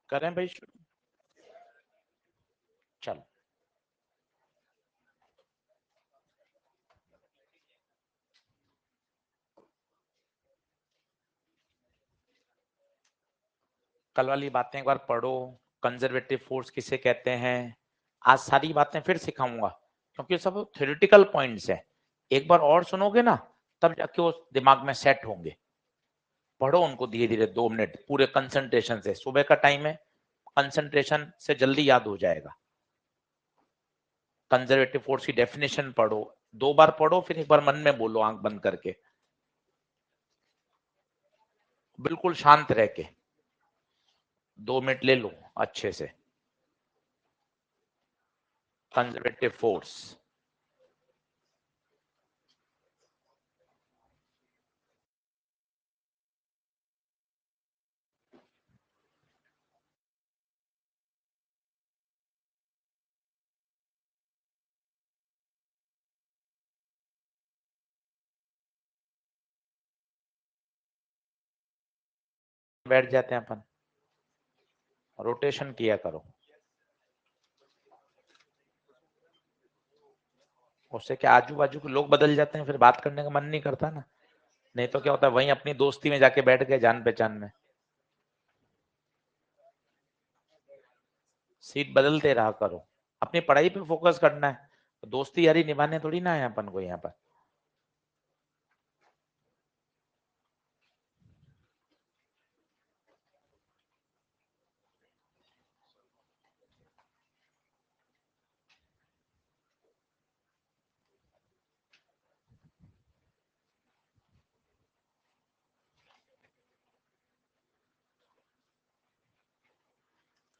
करें भाई शुरू? चलो कल वाली बातें एक बार पढ़ो। कंजर्वेटिव फोर्स किसे कहते हैं, आज सारी बातें फिर सिखाऊंगा क्योंकि सब थ्योरेटिकल पॉइंट्स है। एक बार और सुनोगे ना तब जाके वो दिमाग में सेट होंगे। पढ़ो उनको धीरे धीरे 2 मिनट पूरे कंसंट्रेशन से, सुबह का टाइम है, कंसंट्रेशन से जल्दी याद हो जाएगा। कंजर्वेटिव फोर्स की डेफिनेशन पढ़ो, 2 बार पढ़ो, फिर एक बार मन में बोलो आंख बंद करके, बिल्कुल शांत रह के। 2 मिनट ले लो अच्छे से। कंजर्वेटिव फोर्स, बैठ जाते हैं अपन, रोटेशन किया करो, उससे क्या आजू बाजू के लोग बदल जाते हैं, फिर बात करने का मन नहीं करता ना। नहीं तो क्या होता है, वहीं अपनी दोस्ती में जाके बैठ गए, जान पहचान में। सीट बदलते रहा करो, अपनी पढ़ाई पे फोकस करना है, दोस्ती यारी निभाने थोड़ी ना है अपन को यहाँ पर।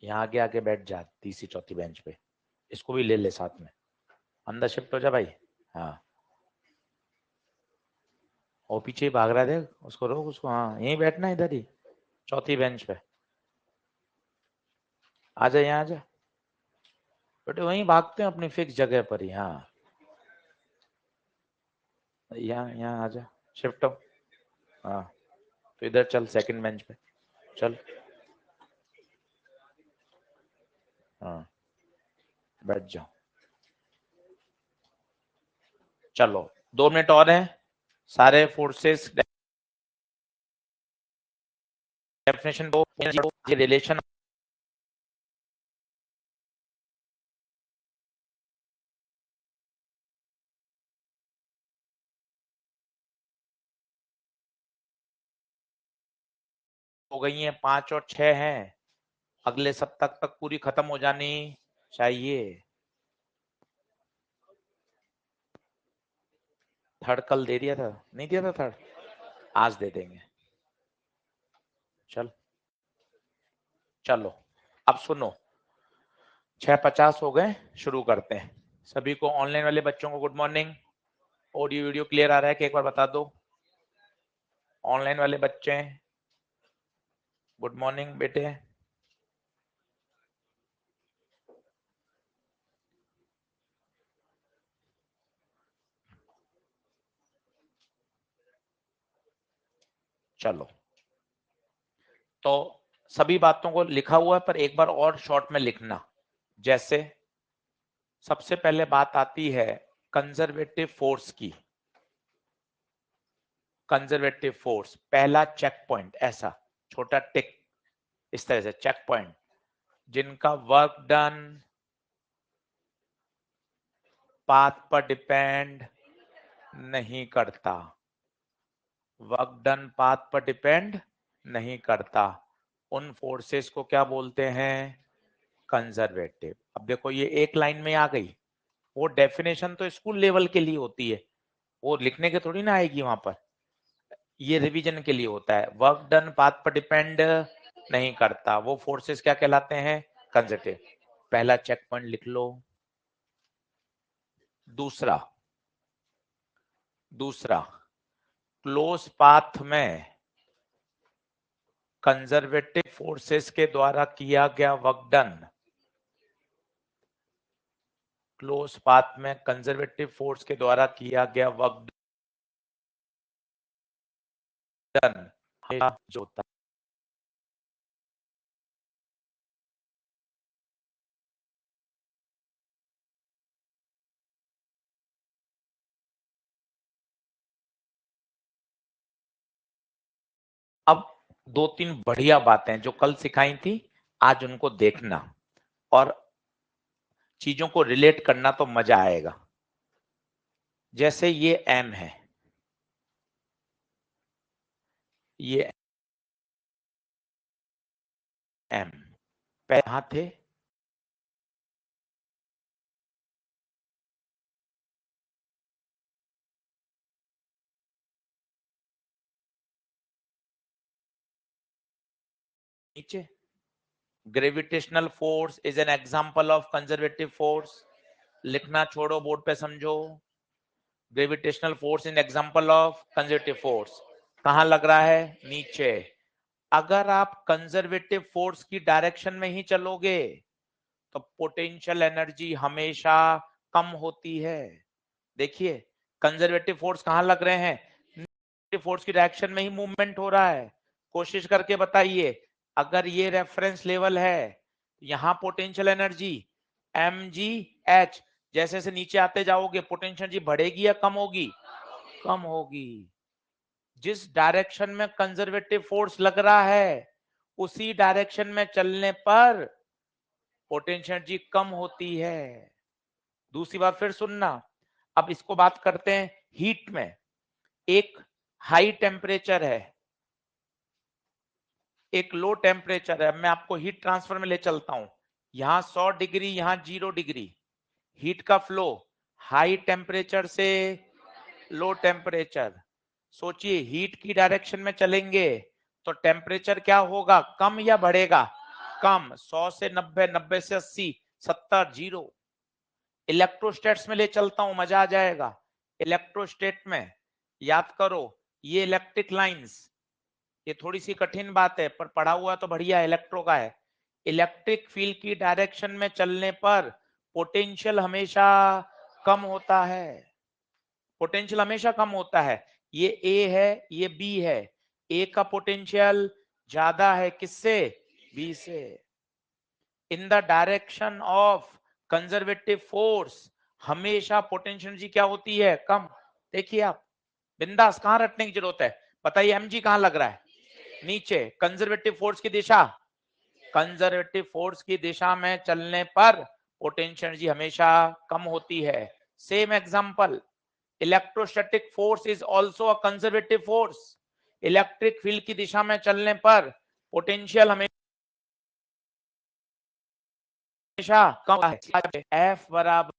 यहाँ आगे आगे बैठ जा, तीसरी चौथी बेंच पे, इसको भी ले ले साथ में, अंदर शिफ्ट हो जा भाई। हाँ, वो पीछे ही भाग रहा है, देख उसको, रोक उसको, हाँ यहीं बैठना, इधर ही चौथी बेंच पे। आजा यहाँ आजा बेटे, वहीं भागते हैं अपनी फिक्स जगह पर ही। हाँ, यहाँ यहाँ आजा, शिफ्ट हो। हाँ, तो इधर चल सेकंड बेंच पे, चल। हाँ, बैठ जाओ। चलो 2 मिनट और हैं। सारे फोर्सेस डेफिनेशन दो, रिलेशन हो गई हैं, 5 और 6 हैं, अगले सप्ताह तक पूरी खत्म हो जानी चाहिए। थर्ड कल दे दिया था, नहीं दिया था थर्ड, आज दे देंगे। चल, चलो अब सुनो, 6:50 हो गए, शुरू करते हैं। सभी को, ऑनलाइन वाले बच्चों को good morning. Audio video clear आ रहा है कि एक बार बता दो, ऑनलाइन वाले बच्चे गुड मॉर्निंग बेटे। चलो, तो सभी बातों को लिखा हुआ है पर एक बार और शॉर्ट में लिखना। जैसे सबसे पहले बात आती है कंजर्वेटिव फोर्स की। कंजर्वेटिव फोर्स, पहला चेक पॉइंट, ऐसा छोटा टिक, इस तरह से चेक पॉइंट, जिनका वर्क डन पाथ पर डिपेंड नहीं करता। वर्क डन पाथ पर डिपेंड नहीं करता, उन फोर्सेस को क्या बोलते हैं, कंजर्वेटिव। अब देखो ये एक लाइन में आ गई, वो डेफिनेशन तो स्कूल लेवल के लिए होती है, वो लिखने के थोड़ी ना आएगी वहां पर, ये रिवीजन के लिए होता है। वर्क डन पाथ पर डिपेंड नहीं करता, वो फोर्सेस क्या कहलाते हैं, कंजर्वेटिव। पहला चेक पॉइंट लिख लो। दूसरा, दूसरा क्लोज पाथ में कंजर्वेटिव फोर्सेस के द्वारा किया गया वर्क डन, क्लोज पाथ में कंजर्वेटिव फोर्स के द्वारा किया गया वर्क डन जो दो तीन बढ़िया बातें जो कल सिखाई थी, आज उनको देखना और चीजों को रिलेट करना तो मजा आएगा। जैसे ये m है, ये m पहले कहां थे, नीचे। Gravitational force is an example of conservative force. लिखना छोड़ो, बोर्ड पे समझो। Gravitational force in example of conservative force. कहां लग रहा है, नीचे। अगर आप कंजर्वेटिव फोर्स की डायरेक्शन में ही चलोगे तो पोटेंशियल एनर्जी हमेशा कम होती है। देखिए, कंजर्वेटिव फोर्स कहां लग रहे हैं, नेगेटिव फोर्स की डायरेक्शन में ही मूवमेंट हो रहा है। कोशिश करके बताइए, अगर ये रेफरेंस लेवल है, यहां पोटेंशियल एनर्जी mgh, जैसे से नीचे आते जाओगे पोटेंशियल एनर्जी बढ़ेगी या कम होगी, कम होगी। जिस डायरेक्शन में कंजर्वेटिव फोर्स लग रहा है उसी डायरेक्शन में चलने पर पोटेंशियल एनर्जी कम होती है। दूसरी बात फिर सुनना, अब इसको बात करते हैं हीट में। एक हाई टेम्परेचर है, एक लो टेम्परेचर है। मैं आपको हीट ट्रांसफर में ले चलता हूं। यहां 100 डिग्री, यहां 0 डिग्री। हीट का फ्लो हाई टेम्परेचर से लो टेम्परेचर। सोचिए, हीट की डायरेक्शन में चलेंगे तो टेम्परेचर क्या होगा, कम या बढ़ेगा, कम। 100 से 90, 90 से 80, 70, 0। इलेक्ट्रोस्टेट्स में ले चलता हूं, मजा आ जाएगा। इलेक्ट्रोस्टेट में याद करो, ये इलेक्ट्रिक लाइंस, ये थोड़ी सी कठिन बात है पर पढ़ा हुआ तो बढ़िया इलेक्ट्रो का है। इलेक्ट्रिक फील्ड की डायरेक्शन में चलने पर पोटेंशियल हमेशा कम होता है। पोटेंशियल हमेशा कम होता है। ये ए है, ये बी है। ए का पोटेंशियल ज्यादा है किससे, बी से। In the direction of conservative force हमेशा पोटेंशियल एनर्जी क्या होती है, कम। देखिए आप, बिंदास, कहां रटने की जरूरत है, बताइए mg कहां लग रहा है, नीचे। कंजर्वेटिव फोर्स की दिशा, कंजर्वेटिव फोर्स की दिशा में चलने पर पोटेंशियल एनर्जी हमेशा कम होती है। Same example, electrostatic force is also a conservative force. Electric field की दिशा में चलने पर पोटेंशियल हमेशा कम है। F बराबर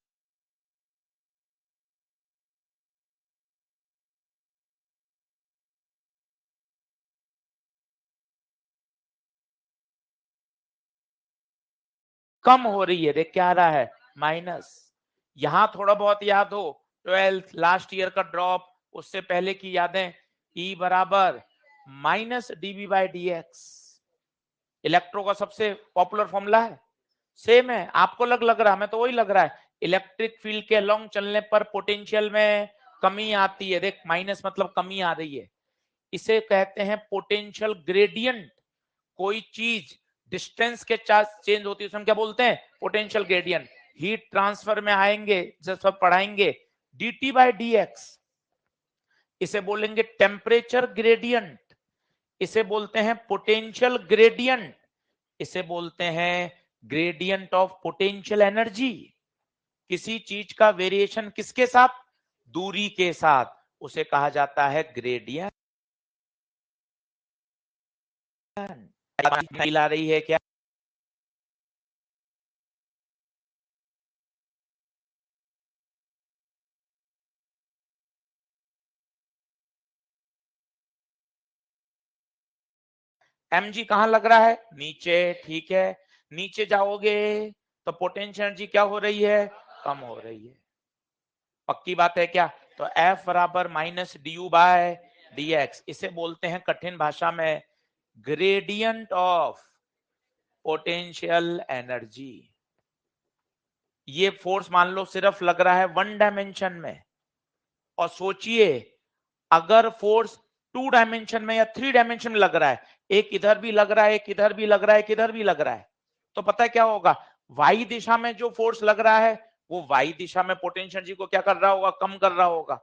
कम हो रही है, देख क्या आ रहा है, माइनस। यहां थोड़ा बहुत याद हो, 12th लास्ट ईयर का ड्रॉप, उससे पहले की यादें। E बराबर minus dB by dx electro का सबसे पॉपुलर फॉर्मूला है। सेम है, आपको लग रहा है, मैं तो वही लग रहा है। इलेक्ट्रिक फील्ड के अलोंग चलने पर पोटेंशियल में कमी आती है, देख माइनस मतलब कमी आ रही है। इसे कहते हैं पोटेंशियल ग्रेडियंट। कोई चीज डिस्टेंस के चार्ज चेंज होती है उसे हम क्या बोलते हैं, पोटेंशियल ग्रेडियंट। हीट ट्रांसफर में आएंगे, जब सब पढ़ाएंगे, dt बाई dx, इसे बोलेंगे टेम्परेचर ग्रेडियंट, इसे बोलते हैं पोटेंशियल ग्रेडियंट, इसे बोलते हैं ग्रेडियंट ऑफ पोटेंशियल एनर्जी। किसी चीज का वेरिएशन किसके साथ, दूरी के साथ, उसे कहा जाता है ग्रेडियंट। ला रही है क्या, mg कहां लग रहा है, नीचे, ठीक है। नीचे जाओगे तो पोटेंशियल एनर्जी क्या हो रही है, कम हो रही है। पक्की बात है क्या, तो F बराबर माइनस डी बाय dx, इसे बोलते हैं कठिन भाषा में ग्रेडियंट ऑफ पोटेंशियल एनर्जी। ये फोर्स मान लो सिर्फ लग रहा है वन डायमेंशन में, और सोचिए अगर फोर्स टू डायमेंशन में या थ्री डायमेंशन में लग रहा है, एक इधर भी लग रहा है, एक इधर भी लग रहा है, एक इधर भी लग रहा है, तो पता है क्या होगा, वाई दिशा में जो फोर्स लग रहा है वो वाई दिशा में पोटेंशियल एनर्जी को क्या कर रहा होगा, कम कर रहा होगा।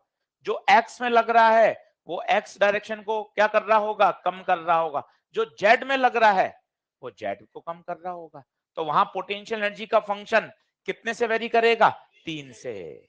जो एक्स में लग रहा है वो एक्स डायरेक्शन को क्या कर रहा होगा, कम कर रहा होगा। जो जेड में लग रहा है वो जेड को कम कर रहा होगा। तो वहां पोटेंशियल एनर्जी का फंक्शन कितने से वेरी करेगा? 3 से।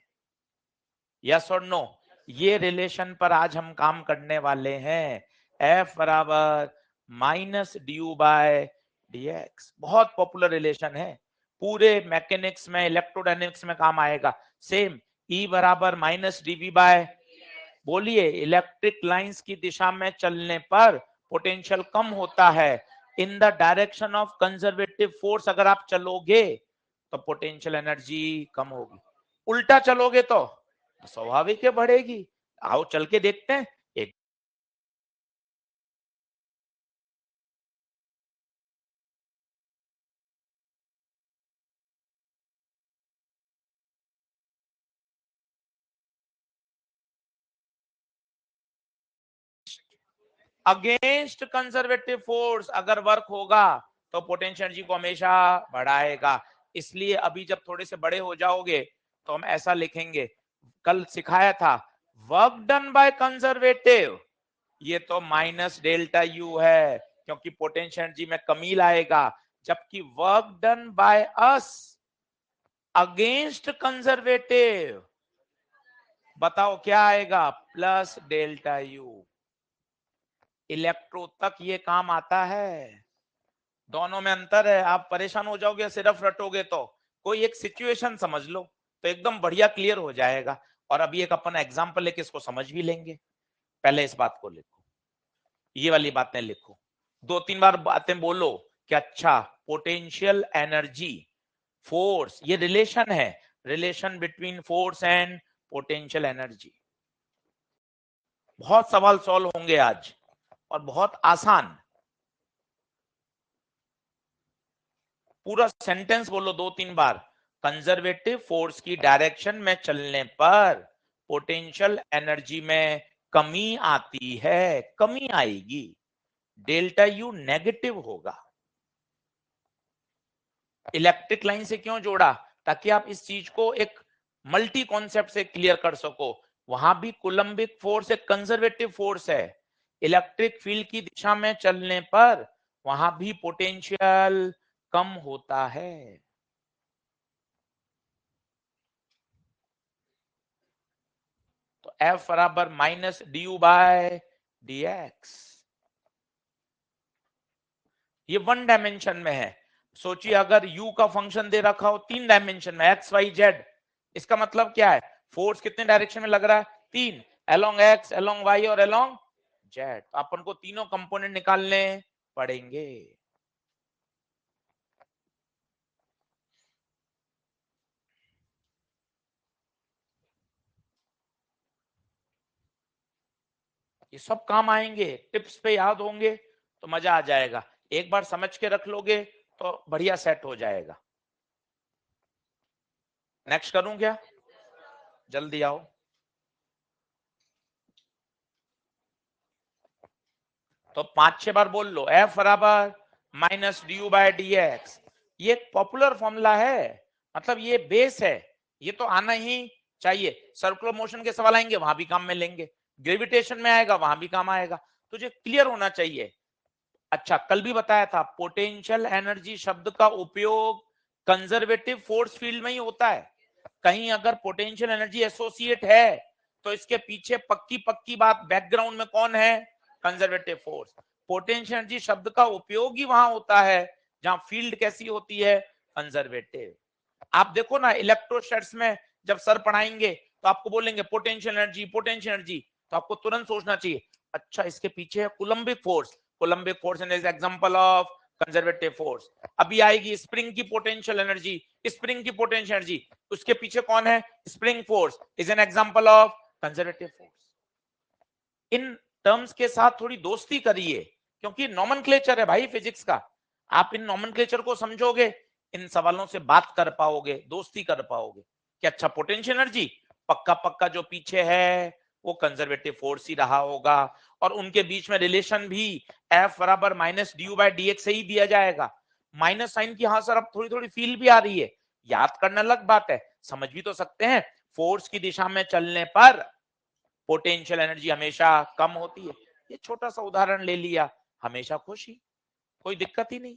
यस और नो? ये रिलेशन पर आज हम काम करने वाले हैं। F बराबर माइनस ड्यू बाय dx, बहुत पॉपुलर रिलेशन है, पूरे मैकेनिक्स में, इलेक्ट्रोडायनेमिक्स में काम आएगा। सेम E बराबर माइनस dv बाय, बोलिए, इलेक्ट्रिक लाइंस की दिशा में चलने पर पोटेंशियल कम होता है। In the direction of conservative force अगर आप चलोगे तो पोटेंशियल एनर्जी कम होगी, उल्टा चलोगे तो स्वाभाविक है बढ़ेगी। आओ चल के देखते हैं। एक अगेंस्ट कंजर्वेटिव फोर्स अगर वर्क होगा तो पोटेंशियल एनर्जी को हमेशा बढ़ाएगा। इसलिए अभी जब थोड़े से बड़े हो जाओगे तो हम ऐसा लिखेंगे, कल सिखाया था, वर्क डन बाय कंजर्वेटिव, ये तो माइनस डेल्टा यू है क्योंकि पोटेंशियल एनर्जी में कमी लाएगा, जबकि work done by us against conservative, बताओ क्या आएगा? Plus delta U. इलेक्ट्रो तक ये काम आता है, दोनों में अंतर है। आप परेशान हो जाओगे सिर्फ रटोगे तो, कोई एक सिचुएशन समझ लो तो एकदम बढ़िया क्लियर हो जाएगा। और अभी एक अपन एग्जांपल लेके इसको समझ भी लेंगे। पहले इस बात को लिखो, ये वाली बातें लिखो, 2-3 बार बातें बोलो कि अच्छा पोटेंशियल एनर्जी फोर्स, ये रिलेशन है, relation between force and potential energy. बहुत सवाल सॉल्व होंगे आज और बहुत आसान। पूरा सेंटेंस बोलो 2-3 बार, कंजर्वेटिव फोर्स की डायरेक्शन में चलने पर पोटेंशियल एनर्जी में कमी आती है, कमी आएगी, डेल्टा यू नेगेटिव होगा। इलेक्ट्रिक लाइन से क्यों जोड़ा? ताकि आप इस चीज को एक मल्टी कॉन्सेप्ट से क्लियर कर सको। वहां भी कूलम्बिक फोर्स एक कंजर्वेटिव फोर्स है, इलेक्ट्रिक फील्ड की दिशा में चलने पर वहां भी पोटेंशियल कम होता है। तो F बराबर माइनस ड्यू बाय dx, ये 1 डायमेंशन में है। सोचिए अगर u का फंक्शन दे रखा हो 3 डायमेंशन में, x y z, इसका मतलब क्या है? फोर्स कितने डायरेक्शन में लग रहा है? 3, अलोंग x, अलोंग y और अलोंग z। तो अपन को तीनों कंपोनेंट निकालने पड़ेंगे। ये सब काम आएंगे, टिप्स पे याद होंगे तो मजा आ जाएगा। एक बार समझ के रख लोगे तो बढ़िया सेट हो जाएगा। नेक्स्ट करूं क्या? जल्दी आओ। तो 5-6 बार बोल लो, F बराबर माइनस ड्यू बाय dx। ये एक पॉपुलर फॉर्मूला है, मतलब ये बेस है, ये तो आना ही चाहिए। सर्कुलर मोशन के सवाल आएंगे वहां भी काम में लेंगे, ग्रेविटेशन में आएगा वहां भी काम आएगा, तुझे क्लियर होना चाहिए। अच्छा कल भी बताया था, पोटेंशियल एनर्जी शब्द का उपयोग कंजर्वेटिव फोर्स फील्ड में ही होता है। कहीं अगर पोटेंशियल एनर्जी एसोसिएट है तो इसके पीछे पक्की पक्की बात बैकग्राउंड में कौन है? Conservative force. पोटेंशियल एनर्जी शब्द का उपयोग ही वहां होता है जहां फील्ड कैसी होती है? कंजर्वेटिव। आप देखो ना इलेक्ट्रोस्टैट्स में जब सर पढ़ाएंगे तो आपको बोलेंगे पोटेंशियल एनर्जी, पोटेंशियल एनर्जी, तो आपको तुरंत सोचना चाहिए अच्छा इसके पीछे है Coulombic force, Coulombic force is example of conservative force. अभी आएगी स्प्रिंग की पोटेंशियल एनर्जी, स्प्रिंग की पोटेंशियल एनर्जी, उसके पीछे कौन है? Spring force is an example of conservative force. In terms के साथ थोड़ी दोस्ती करिए क्योंकि नॉमेनक्लेचर है भाई फिजिक्स का। आप इन नॉमेनक्लेचर को समझोगे, इन सवालों से बात कर पाओगे, दोस्ती कर पाओगे कि अच्छा पोटेंशियल एनर्जी पक्का पक्का जो पीछे है वो कंजर्वेटिव फोर्स ही रहा होगा, और उनके बीच में रिलेशन भी F बराबर माइनस ड्यू बाय dx से ही दिया जाएगा। माइनस साइन की हाँ सर अब थोड़ी थोड़ी फील भी आ रही है, याद करना अलग बात है, समझ भी तो सकते हैं। फोर्स की दिशा में चलने पर पोटेंशियल एनर्जी हमेशा कम होती है। ये छोटा सा उदाहरण ले लिया, हमेशा खुश ही, कोई दिक्कत ही नहीं।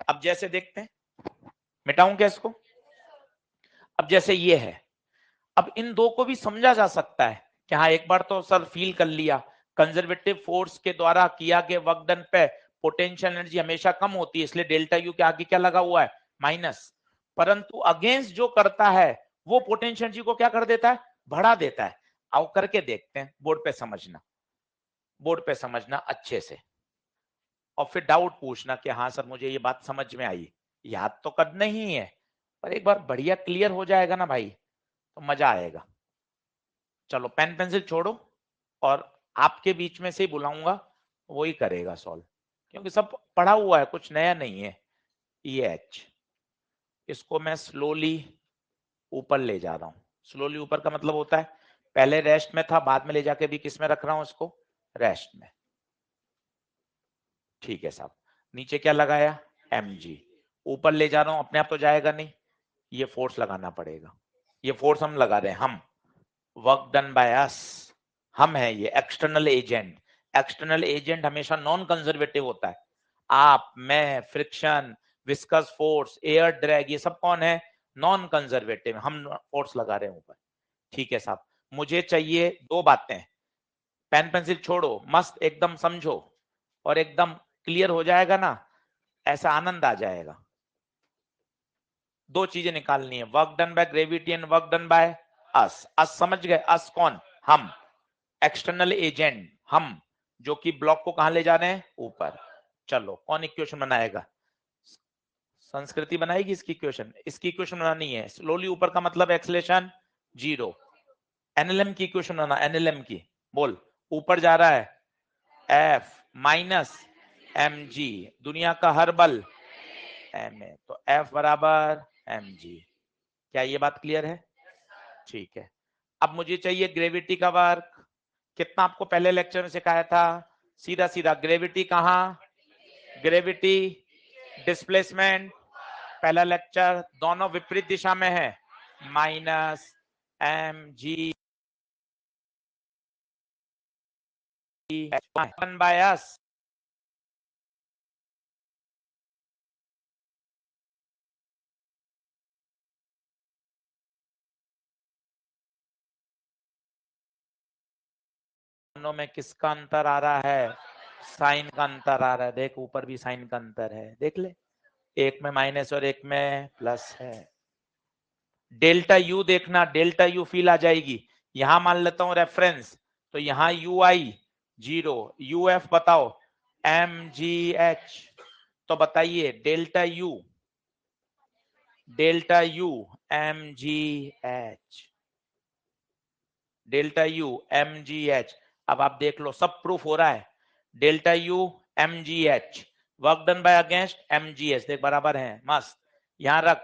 अब जैसे देखते हैं, मिटाऊं क्या इसको? अब जैसे ये है, अब इन दो को भी समझा जा सकता है कि हाँ, एक बार तो सर फील कर लिया, कंजर्वेटिव फोर्स के द्वारा किया गया वर्क डन पे पोटेंशियल एनर्जी हमेशा कम होती है, इसलिए डेल्टा यू के आगे क्या लगा हुआ है? माइनस। परंतु अगेंस्ट जो करता है वो पोटेंशियल एनर्जी को क्या कर देता है? बढ़ा देता है। आओ करके देखते हैं, बोर्ड पे समझना, बोर्ड पे समझना अच्छे से, और फिर डाउट पूछना कि हाँ सर मुझे ये बात समझ में आई। याद तो करना ही है, पर एक बार बढ़िया क्लियर हो जाएगा ना भाई, तो मजा आएगा। चलो पेन पेंसिल छोड़ो, और आपके बीच में से ही बुलाऊंगा, वो ही करेगा सॉल्व, क्योंकि सब पढ़ा हुआ है, कुछ नया नहीं है। ये एच, इसको मैं स्लोली ऊपर ले जा रहा हूं। स्लोली ऊपर का मतलब होता है पहले रेस्ट में था, बाद में ले जाके भी किस में रख रहा हूं इसको? रेस्ट में। ठीक है साहब, नीचे क्या लगाया? mg। ऊपर ले जा रहा हूं, अपने आप तो जाएगा नहीं, ये फोर्स लगाना पड़ेगा। ये फोर्स हम लगा रहे हैं, हम, वर्क डन बाय अस, हम है ये एक्सटर्नल एजेंट। एक्सटर्नल एजेंट हमेशा नॉन कंजर्वेटिव होता है। आप, मैं, friction, viscous force, air drag, ये सब कौन है? Non conservative. हम फोर्स लगा रहे हैं ऊपर। ठीक है साहब, मुझे चाहिए दो बातें, पेन पेंसिल छोड़ो, मस्त एकदम समझो, और एकदम क्लियर हो जाएगा ना, ऐसा आनंद आ जाएगा। दो चीजें निकालनी है, work done by gravity and work done by us. Us समझ गए? अस कौन? हम, एक्सटर्नल एजेंट हम, जो कि ब्लॉक को कहां ले जा रहे हैं? ऊपर। चलो कौन इक्वेशन बनाएगा? संस्कृति बनाएगी इसकी इक्वेशन। इसकी इक्वेशन बनानी है, स्लोली ऊपर का मतलब एक्सेलेरेशन 0। एनएलएम की इक्वेशन बनाना, एनएलएम की, बोल। ऊपर जा रहा है एफ माइनस एम जी, दुनिया का हर बल एम ए, तो एफ बराबर एम जी। क्या ये बात क्लियर है? ठीक है। अब मुझे चाहिए ग्रेविटी का वर्क। कितना आपको पहले लेक्चर में सिखाया था? सीधा सीधा, ग्रेविटी कहां? ग्रेविटी, डिस्प्लेसमेंट, पहला लेक्चर, दोनों विपरीत दिशा में है, minus M G by S. दोनों में किसका अंतर आ रहा है? साइन का अंतर आ रहा है। देख ऊपर भी साइन का अंतर है, देख ले, एक में माइनस और एक में प्लस है। डेल्टा यू देखना, डेल्टा यू फील आ जाएगी। यहां मान लेता हूं रेफरेंस, तो यहां यू आई 0, यू एफ बताओ एम जी एच। तो बताइए delta U, delta U M G H, delta U M G H. अब आप देख लो, सब प्रूफ हो रहा है। Delta U M G H, work done by against M G H, देख बराबर है, मस्त। यहां रख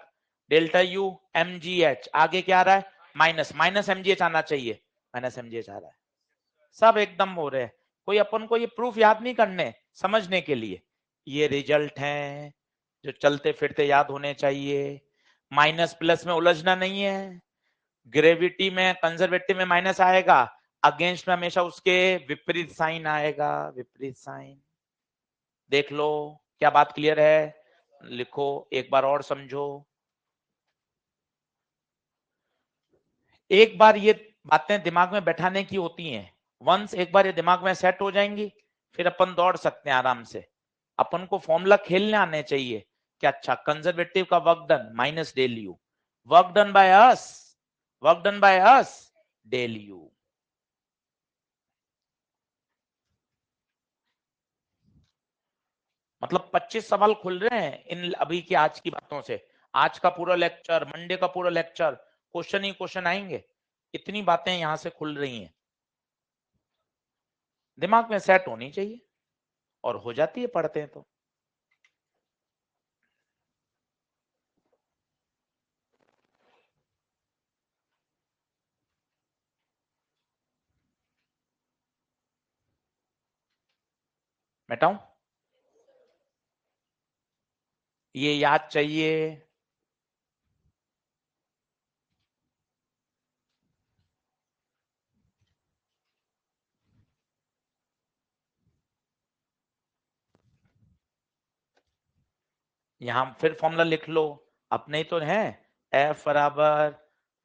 delta U M G H, आगे क्या आ रहा है? Minus, minus M G H आना चाहिए, माइनस एम जी एच आ रहा है। सब एकदम हो रहे हैं। कोई अपन को ये प्रूफ याद नहीं करने, समझने के लिए ये रिजल्ट हैं जो चलते फिरते याद होने चाहिए। माइनस प्लस में उलझना नहीं है। ग्रेविटी में, कंजर्वेटिव में माइनस आएगा, अगेंस्ट में हमेशा उसके विपरीत साइन आएगा, विपरीत साइन। देख लो, क्या बात क्लियर है? लिखो एक बार और समझो। एक बार ये बातें दिमाग में बैठाने की होती हैं। वंस एक बार ये दिमाग में सेट हो जाएंगी, फिर अपन दौड़ सकते हैं आराम से। अपन को फॉर्मूला खेलने आने चाहिए कि अच्छा, कंजर्वेटिव का work done minus del U, work done by us, work done by us del U. मतलब 25 सवाल खुल रहे हैं इन अभी की आज की बातों से। आज का पूरा लेक्चर, मंडे का पूरा लेक्चर, क्वेश्चन ही क्वेश्चन आएंगे। इतनी बातें यहां से खुल रही हैं, दिमाग में सेट होनी चाहिए, और हो जाती है पढ़ते हैं तो। मिटाऊं? ये याद चाहिए। यहां फिर फॉर्मूला लिख लो, अपने ही तो है, F बराबर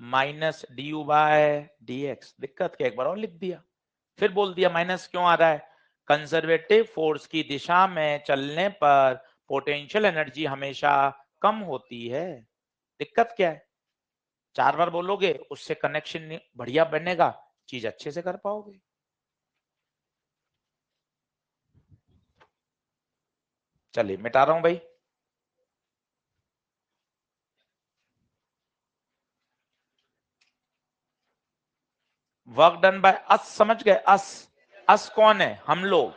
minus D you by D X. दिक्कत क्या, एक बार और लिख दिया, फिर बोल दिया माइनस क्यों आ रहा है, कंजर्वेटिव फोर्स की दिशा में चलने पर पोटेंशियल एनर्जी हमेशा कम होती है। दिक्कत क्या है, 4 बार बोलोगे उससे कनेक्शन बढ़िया बनेगा, चीज अच्छे से कर पाओगे। चलिए मिटा रहा हूं भाई। वर्क डन बाय अस, समझ गए, अस कौन है, हम लोग,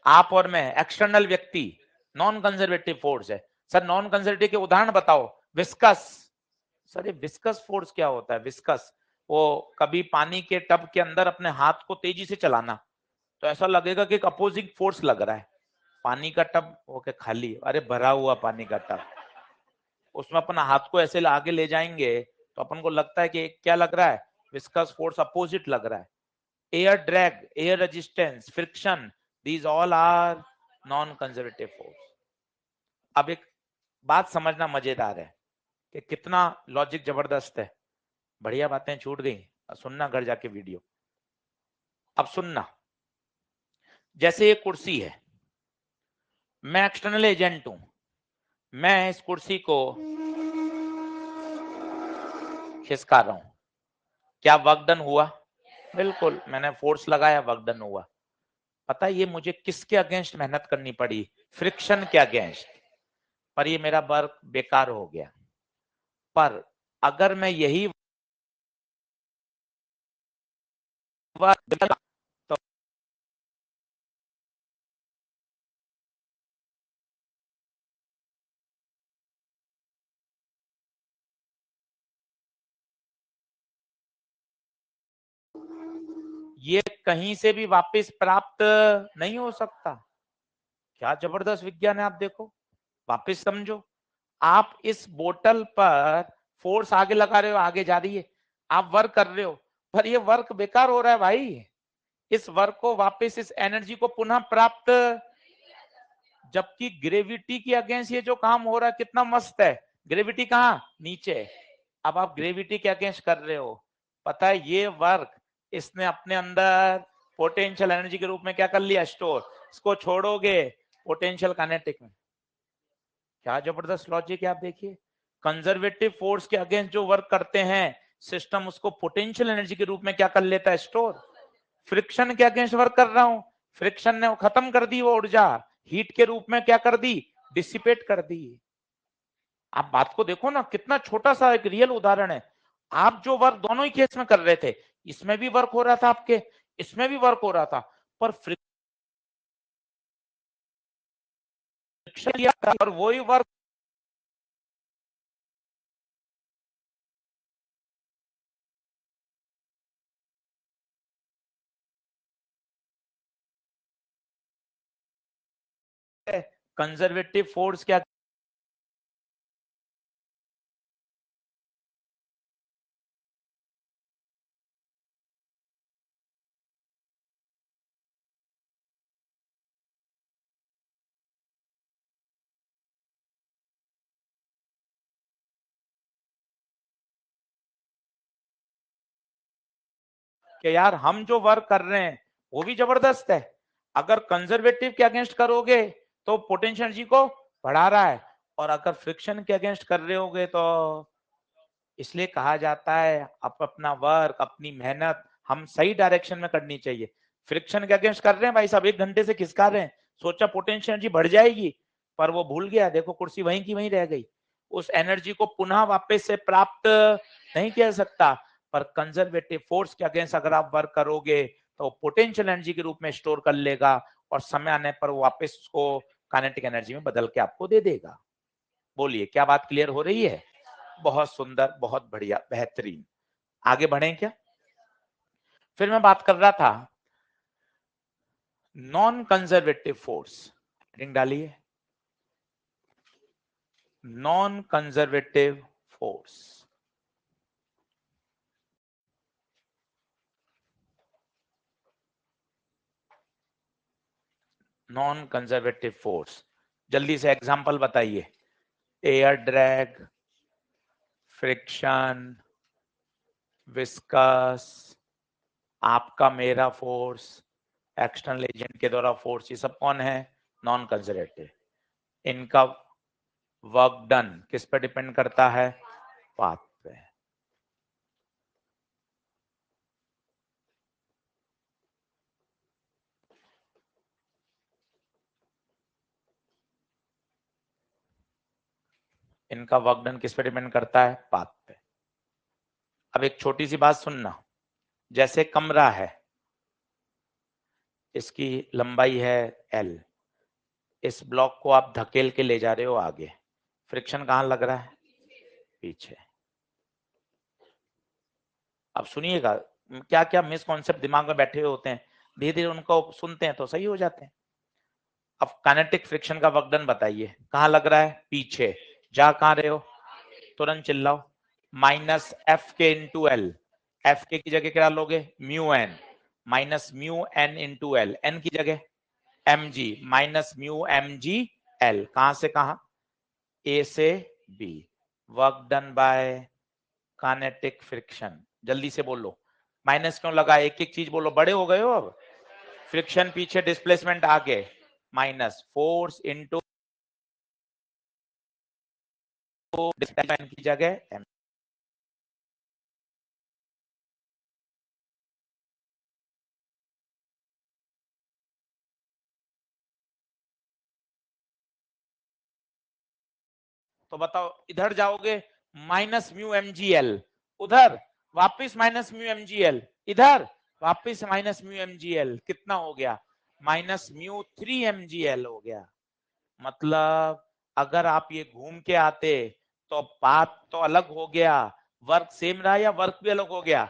आप और मैं, एक्सटर्नल व्यक्ति, नॉन कंजर्वेटिव फोर्स है। सर नॉन कंजर्वेटिव के उदाहरण बताओ, विस्कस। सर ये विस्कस फोर्स क्या होता है, विस्कस, वो कभी पानी के टब के अंदर अपने हाथ को तेजी से चलाना, तो ऐसा लगेगा कि एक अपोजिंग फोर्स लग रहा है। पानी का टब ओके खाली, अरे भरा हुआ पानी का टब, उसमें अपना हाथ को ऐसे आगे ले जाएंगे तो अपन को लगता है कि क्या लग रहा है, विस्कस फोर्स अपोजिट लग रहा है। Air drag, air resistance, friction, these all are non conservative force. अब एक बात समझना मजेदार है कि कितना लॉजिक जबरदस्त है, बढ़िया बातें छूट गई, सुनना घर जाके वीडियो। अब सुनना, जैसे ये कुर्सी है, मैं एक्सटर्नल एजेंट हूं, मैं इस कुर्सी को खिसका रहा हूं, क्या वर्क डन हुआ, बिल्कुल मैंने फोर्स लगाया, वर्क डन हुआ। पता है ये मुझे किसके अगेंस्ट मेहनत करनी पड़ी, फ्रिक्शन के अगेंस्ट, पर ये मेरा वर्क बेकार हो गया। पर अगर मैं यही वर्क, तो ये कहीं से भी वापस प्राप्त नहीं हो सकता। क्या जबरदस्त विज्ञान है, आप देखो, वापस समझो, आप इस बोतल पर फोर्स आगे लगा रहे हो, आगे जा रही है, आप वर्क कर रहे हो, पर ये वर्क बेकार हो रहा है भाई। इस वर्क को वापस, इस एनर्जी को पुनः प्राप्त, जबकि ग्रेविटी के अगेंस्ट ये जो काम हो रहा है कितना मस्त है, ग्रेविटी कहाँ, नीचे, अब आप ग्रेविटी के अगेंस्ट कर रहे हो, पता है ये वर्क इसने अपने अंदर पोटेंशियल एनर्जी के रूप में क्या कर लिया, स्टोर, इसको छोड़ोगे पोटेंशियल काइनेटिक में। क्या जबरदस्त लॉजिक है, आप देखिए, कंजर्वेटिव फोर्स के अगेंस्ट जो वर्क करते हैं सिस्टम, उसको पोटेंशियल एनर्जी के रूप में क्या कर लेता है, स्टोर। फ्रिक्शन के अगेंस्ट वर्क कर रहा हूं, फ्रिक्शन ने खत्म कर दी वो ऊर्जा, हीट के रूप में क्या कर दी, डिसिपेट कर दी। आप बात को देखो ना, कितना छोटा सा एक रियल उदाहरण है। आप जो वर्क दोनों ही केस में कर रहे थे, इसमें भी वर्क हो रहा था आपके, इसमें भी वर्क हो रहा था, पर फ्रिक्शन लिया था और वही वर्क कंजर्वेटिव फोर्स क्या, कि यार हम जो वर्क कर रहे हैं वो भी जबरदस्त है, अगर कंजर्वेटिव के अगेंस्ट करोगे तो पोटेंशियल एनर्जी को बढ़ा रहा है, और अगर फ्रिक्शन के अगेंस्ट कर रहे होगे तो, इसलिए कहा जाता है आप अपना वर्क, अपनी मेहनत हम सही डायरेक्शन में करनी चाहिए। फ्रिक्शन के अगेंस्ट कर रहे हैं भाई साहब, 1 घंटे से खिसका रहे हैं, सोचा पोटेंशियल एनर्जी बढ़ जाएगी, पर वो भूल गया, देखो कुर्सी वहीं की वहीं रह गई, उस एनर्जी को पुनः वापस से प्राप्त नहीं किया सकता। पर कंजर्वेटिव फोर्स के अगेंस्ट अगर आप वर्क करोगे तो पोटेंशियल एनर्जी के रूप में स्टोर कर लेगा, और समय आने पर वापस उसको काइनेटिक एनर्जी में बदल के आपको दे देगा। बोलिए क्या बात क्लियर हो रही है, बहुत सुंदर, बहुत बढ़िया, बेहतरीन। आगे बढ़े क्या, फिर मैं बात कर रहा था नॉन कंजर्वेटिव फोर्स, रिंग डालिए, non conservative force, non conservative force, जल्दी से एग्जांपल बताइए, एयर ड्रैग, फ्रिक्शन, विस्कस, आपका मेरा फोर्स, एक्सटर्नल एजेंट के द्वारा फोर्स, ये सब कौन है? Non conservative. इनका वर्क डन किस पे डिपेंड करता है? पाथ पे। इनका वर्क डन किस पे डिपेंड करता है? पाथ पे। अब एक छोटी सी बात सुनना, जैसे कमरा है, इसकी लंबाई है L, इस ब्लॉक को आप धकेल के ले जा रहे हो आगे, फ्रिक्शन कहां लग रहा है? पीछे। अब सुनिएगा, क्या क्या मिसकॉन्सेप्ट दिमाग में बैठे हुए होते हैं, धीरे धीरे उनको सुनते हैं तो सही हो जाते हैं। अब काइनेटिक फ्रिक्शन का वर्क डन बताइए, कहां लग रहा है? पीछे। जा कहां रहे हो? तुरंत चिल्लाओ। माइनस एफ के इंटू एल, एफ के की जगह क्या लोगे? Mu N, minus mu N into L, N की जगह M G, minus mu M G L. कहां से कहां? ए से B. Work done by kinetic friction. जल्दी से बोलो, माइनस क्यों लगा? एक एक चीज बोलो, बड़े हो गए हो अब। फ्रिक्शन पीछे, डिस्प्लेसमेंट आगे, माइनस फोर्स इंटू डिस्प्लेसमेंट की जगह एम। तो बताओ, इधर जाओगे minus mu M G L, उधर वापिस minus mu M G L, इधर वापिस minus mu M G L, कितना हो गया? Minus mu 3 M G L हो गया। मतलब अगर आप ये घूम के आते तो पाथ तो अलग हो गया, वर्क सेम रहा या वर्क भी अलग हो गया?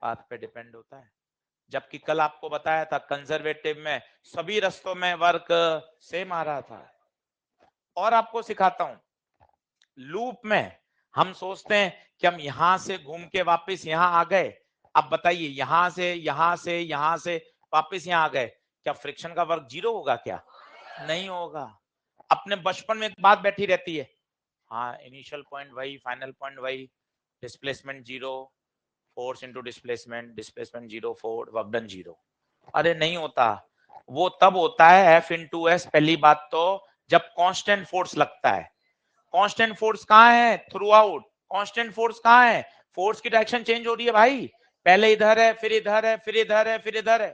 पाथ पे डिपेंड होता है। जबकि कल आपको बताया था कंजर्वेटिव में सभी रास्तों में वर्क सेम आ रहा था। और आपको सिखाता हूं, लूप में हम सोचते हैं कि हम यहां से घूम के वापस यहां आ गए। अब बताइए, यहां से यहां से यहां से वापस यहां आ गए, क्या फ्रिक्शन का वर्क जीरो होगा? क्या नहीं होगा। अपने बचपन में एक बात बैठी रहती है, हाँ इनिशियल पॉइंट वही, फाइनल पॉइंट वही, displacement zero, force into displacement, displacement zero, force, work done zero. अरे नहीं होता, वो तब होता है F इंटू एस। पहली बात तो जब कांस्टेंट फोर्स लगता है। कांस्टेंट फोर्स कहाँ है? Through out. कांस्टेंट फोर्स कहाँ है? फोर्स की डायरेक्शन चेंज हो रही है भाई, पहले इधर है, फिर इधर है, फिर इधर है, फिर इधर है।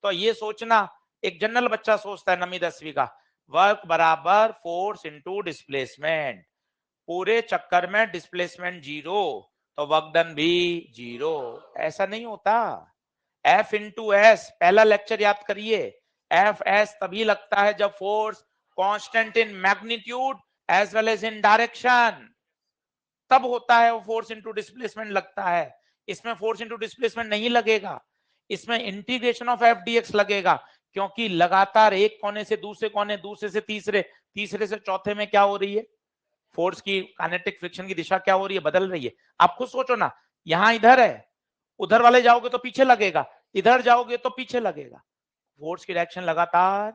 तो ये सोचना, एक जनरल बच्चा सोचता है 9वीं 10वीं का, वर्क बराबर फोर्स इनटू डिस्प्लेसमेंट, पूरे चक्कर में डिस्प्लेसमेंट जीरो तो वर्क डन भी जीरो। ऐसा नहीं होता। F इंटू एस, पहला लेक्चर याद करिए, एफ एस तभी लगता है जब force constant in magnitude as well as in direction, तब होता है वो फोर्स इनटू डिस्प्लेसमेंट लगता है। इसमें फोर्स इनटू डिस्प्लेसमेंट नहीं लगेगा, इसमें इंटीग्रेशन ऑफ एफ डीएक्स लगेगा, क्योंकि लगातार एक कोने से दूसरे कोने, दूसरे से तीसरे, तीसरे से चौथे में क्या हो रही है? फोर्स की, काइनेटिक फ्रिक्शन की दिशा क्या हो रही है? बदल रही है। आप खुद सोचो ना, यहां इधर है, उधर वाले जाओगे तो पीछे लगेगा, इधर जाओगे तो पीछे लगेगा। फोर्स की डायरेक्शन लगातार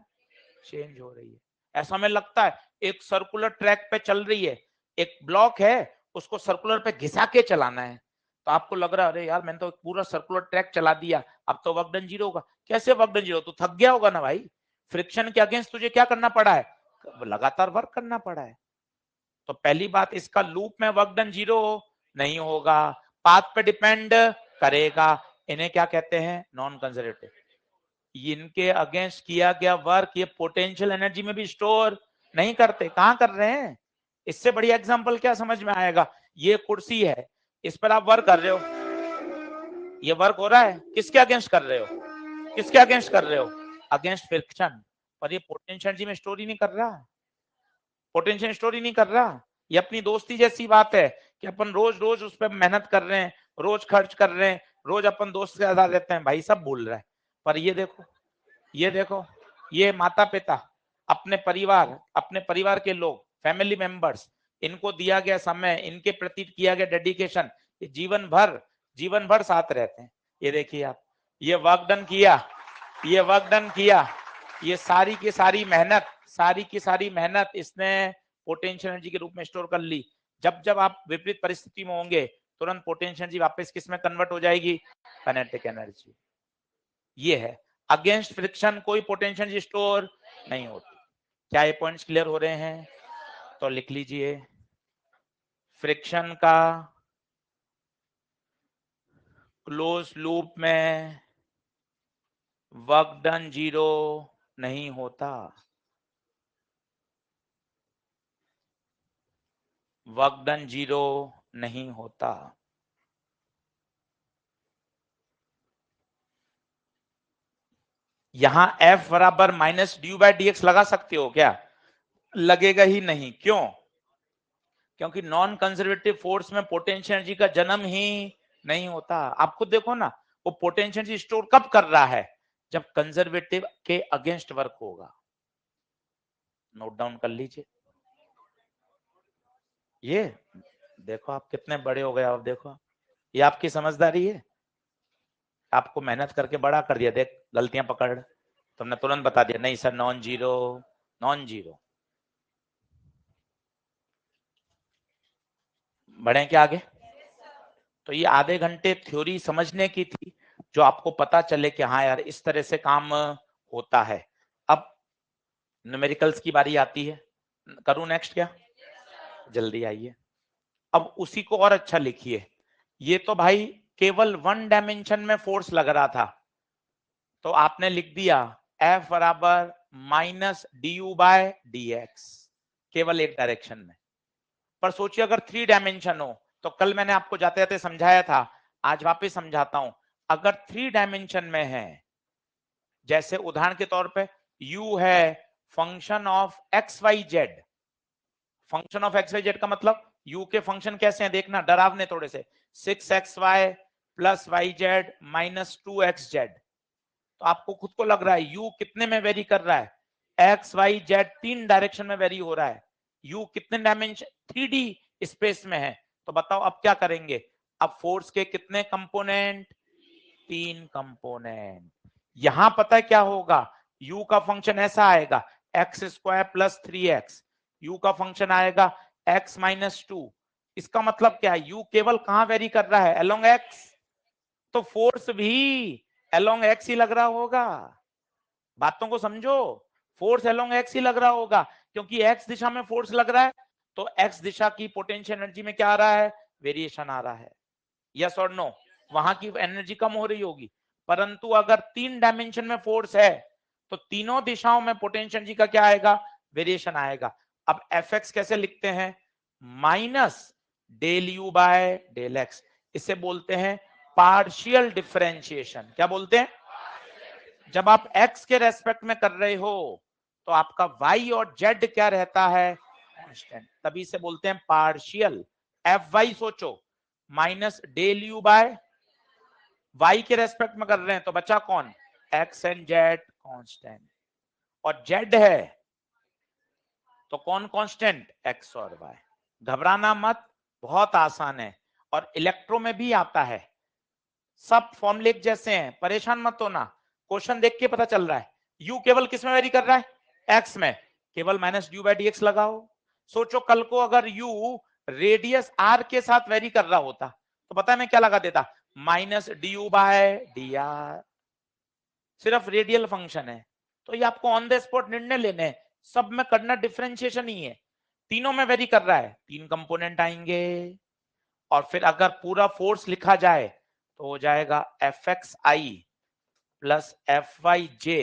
चेंज हो रही है। ऐसा हमें लगता है एक सर्कुलर ट्रैक पे चल रही है, एक ब्लॉक है, उसको सर्कुलर पे घिसा के चलाना है, तो आपको लग रहा है अरे यार मैंने तो पूरा सर्कुलर ट्रैक चला दिया, अब तो वर्क डन जीरो होगा। कैसे वर्क डन जीरो? तो थक गया होगा ना भाई, फ्रिक्शन के अगेंस्ट तुझे क्या करना पड़ा है? लगातार वर्क करना पड़ा है। तो पहली बात, इसका लूप में वर्क डन जीरो नहीं होगा, पाथ पे डिपेंड करेगा। इन्हें क्या कहते हैं? Non conservative. इनके अगेंस्ट किया गया वर्क ये पोटेंशियल एनर्जी में भी स्टोर नहीं करते। कहां कर रहे हैं? इससे बढ़िया एग्जांपल क्या समझ में आएगा? ये कुर्सी है, इस पर आप वर्क कर रहे हो, ये वर्क हो रहा है, किसके अगेंस्ट कर रहे हो? किसके अगेंस्ट कर रहे हो? Against friction. पर ये पोटेंशियल एनर्जी में स्टोर ही नहीं कर रहा, पोटेंशियल स्टोर ही नहीं कर रहा। ये अपनी दोस्ती जैसी बात है कि अपन रोज रोज उस पर मेहनत कर रहे हैं, रोज खर्च कर रहे हैं, रोज अपन दोस्त के आधार रहते हैं, भाई सब भूल रहा है। पर ये देखो, ये देखो, ये माता पिता, अपने परिवार के लोग, फैमिली मेंबर्स, इनको दिया गया समय, इनके प्रति किया गया डेडिकेशन, ये जीवन भर साथ रहते हैं। ये देखिए आप, ये वर्क डन किया, ये वर्क डन किया, ये सारी की सारी मेहनत इसने पोटेंशियल एनर्जी के रूप में स्टोर कर ली। जब जब आप विपरीत परिस्थिति में होंगे तुरंत पोटेंशियल एनर्जी वापस किस में कन्वर्ट हो जाएगी, काइनेटिक एनर्जी। ये है, अगेंस्ट फ्रिक्शन कोई पोटेंशियल एनर्जी स्टोर नहीं होती। क्या ये पॉइंट्स क्लियर हो रहे हैं? तो लिख लीजिए, फ्रिक्शन का क्लोज लूप में वर्क डन 0 नहीं होता, वर्क डन 0 नहीं होता। यहां F बराबर minus d u by D x लगा सकते हो क्या? लगेगा ही नहीं। क्यों? क्योंकि नॉन कंजर्वेटिव फोर्स में पोटेंशियल एनर्जी का जन्म ही नहीं होता। आप खुद देखो ना, वो पोटेंशियल एनर्जी स्टोर कब कर रहा है? जब कंजर्वेटिव के अगेंस्ट वर्क होगा। नोट डाउन कर लीजिए। ये देखो आप कितने बड़े हो गए। आप देखो, ये आपकी समझदारी है। आपको मेहनत करके बड़ा कर दिया, देख गलतियां पकड़, तुमने तुरंत बता दिया नहीं sir non zero, non zero. बढ़े क्या आगे? तो ये आधे घंटे थ्योरी समझने की थी, जो आपको पता चले कि हाँ यार इस तरह से काम होता है। अब न्यूमेरिकल्स की बारी आती है। करूं नेक्स्ट क्या? जल्दी आइए। अब उसी को और अच्छा लिखिए। ये तो भाई केवल वन डायमेंशन में फोर्स लग रहा था, तो आपने लिख दिया F बराबर minus D you by D x, केवल एक डायरेक्शन में। पर सोचिए अगर 3 डायमेंशन हो, तो कल मैंने आपको जाते जाते समझाया था, आज वापस समझाता हूं। अगर 3 डायमेंशन में है, जैसे उदाहरण के तौर पे u है function of x y z. Function of x y z का मतलब u के फंक्शन कैसे हैं देखना, डरावने थोड़े से। 6xy plus Y Z minus 2xz। तो आपको खुद को लग रहा है u कितने में वेरी कर रहा है? एक्स वाई जेड 3 डायरेक्शन में वेरी हो रहा है। u कितने डायमेंशन? 3D स्पेस में है। तो बताओ अब क्या करेंगे? अब फोर्स के कितने कंपोनेंट? 3 कंपोनेंट। यहां पता है क्या होगा? u का फंक्शन ऐसा आएगा x square plus 3x, u का फंक्शन आएगा x माइनस 2। इसका मतलब क्या है? u केवल कहां वेरी कर रहा है? Along x। तो फोर्स भी अलोंग x ही लग रहा होगा। बातों को समझो, फोर्स अलोंग x ही लग रहा होगा, क्योंकि x दिशा में फोर्स लग रहा है, तो x दिशा की पोटेंशियल एनर्जी में क्या आ रहा है? वेरिएशन आ रहा है। यस और नो? वहां की एनर्जी कम हो रही होगी। परंतु अगर 3 डायमेंशन में फोर्स है, तो तीनों दिशाओं में पोटेंशियल एनर्जी का क्या आएगा? वेरिएशन आएगा। अब Fx कैसे लिखते हैं? Minus del u by del x. इसे बोलते हैं पार्शियल डिफरेंशिएशन। क्या बोलते हैं? जब आप x के रेस्पेक्ट में कर रहे हो, तो आपका y और z क्या रहता है? कांस्टेंट। तभी से बोलते हैं पार्शियल। Fy सोचो, minus del u by y के रेस्पेक्ट में कर रहे हैं, तो बचा कौन? x and z constant. और z है तो कौन कांस्टेंट? x और y। घबराना मत, बहुत आसान है। और इलेक्ट्रो में भी आता है, सब फॉर्मूले एक जैसे हैं, परेशान मत होना। क्वेश्चन देख के पता चल रहा है u केवल किस में वेरी कर रहा है? x में। केवल minus due by d x लगाओ। सोचो कल को अगर u रेडियस r के साथ वेरी कर रहा होता, तो पता है मैं क्या लगा देता? Minus D you by d r. सिर्फ रेडियल फंक्शन है, तो ये आपको ऑन द स्पॉट निर्णय लेने हैं। सब में करना डिफरेंशिएशन ही है। तीनों में वेरी कर रहा है, 3 कंपोनेंट आएंगे। और फिर अगर पूरा फोर्स लिखा जाए, तो हो जाएगा एफ एक्स आई प्लस एफ वाई जे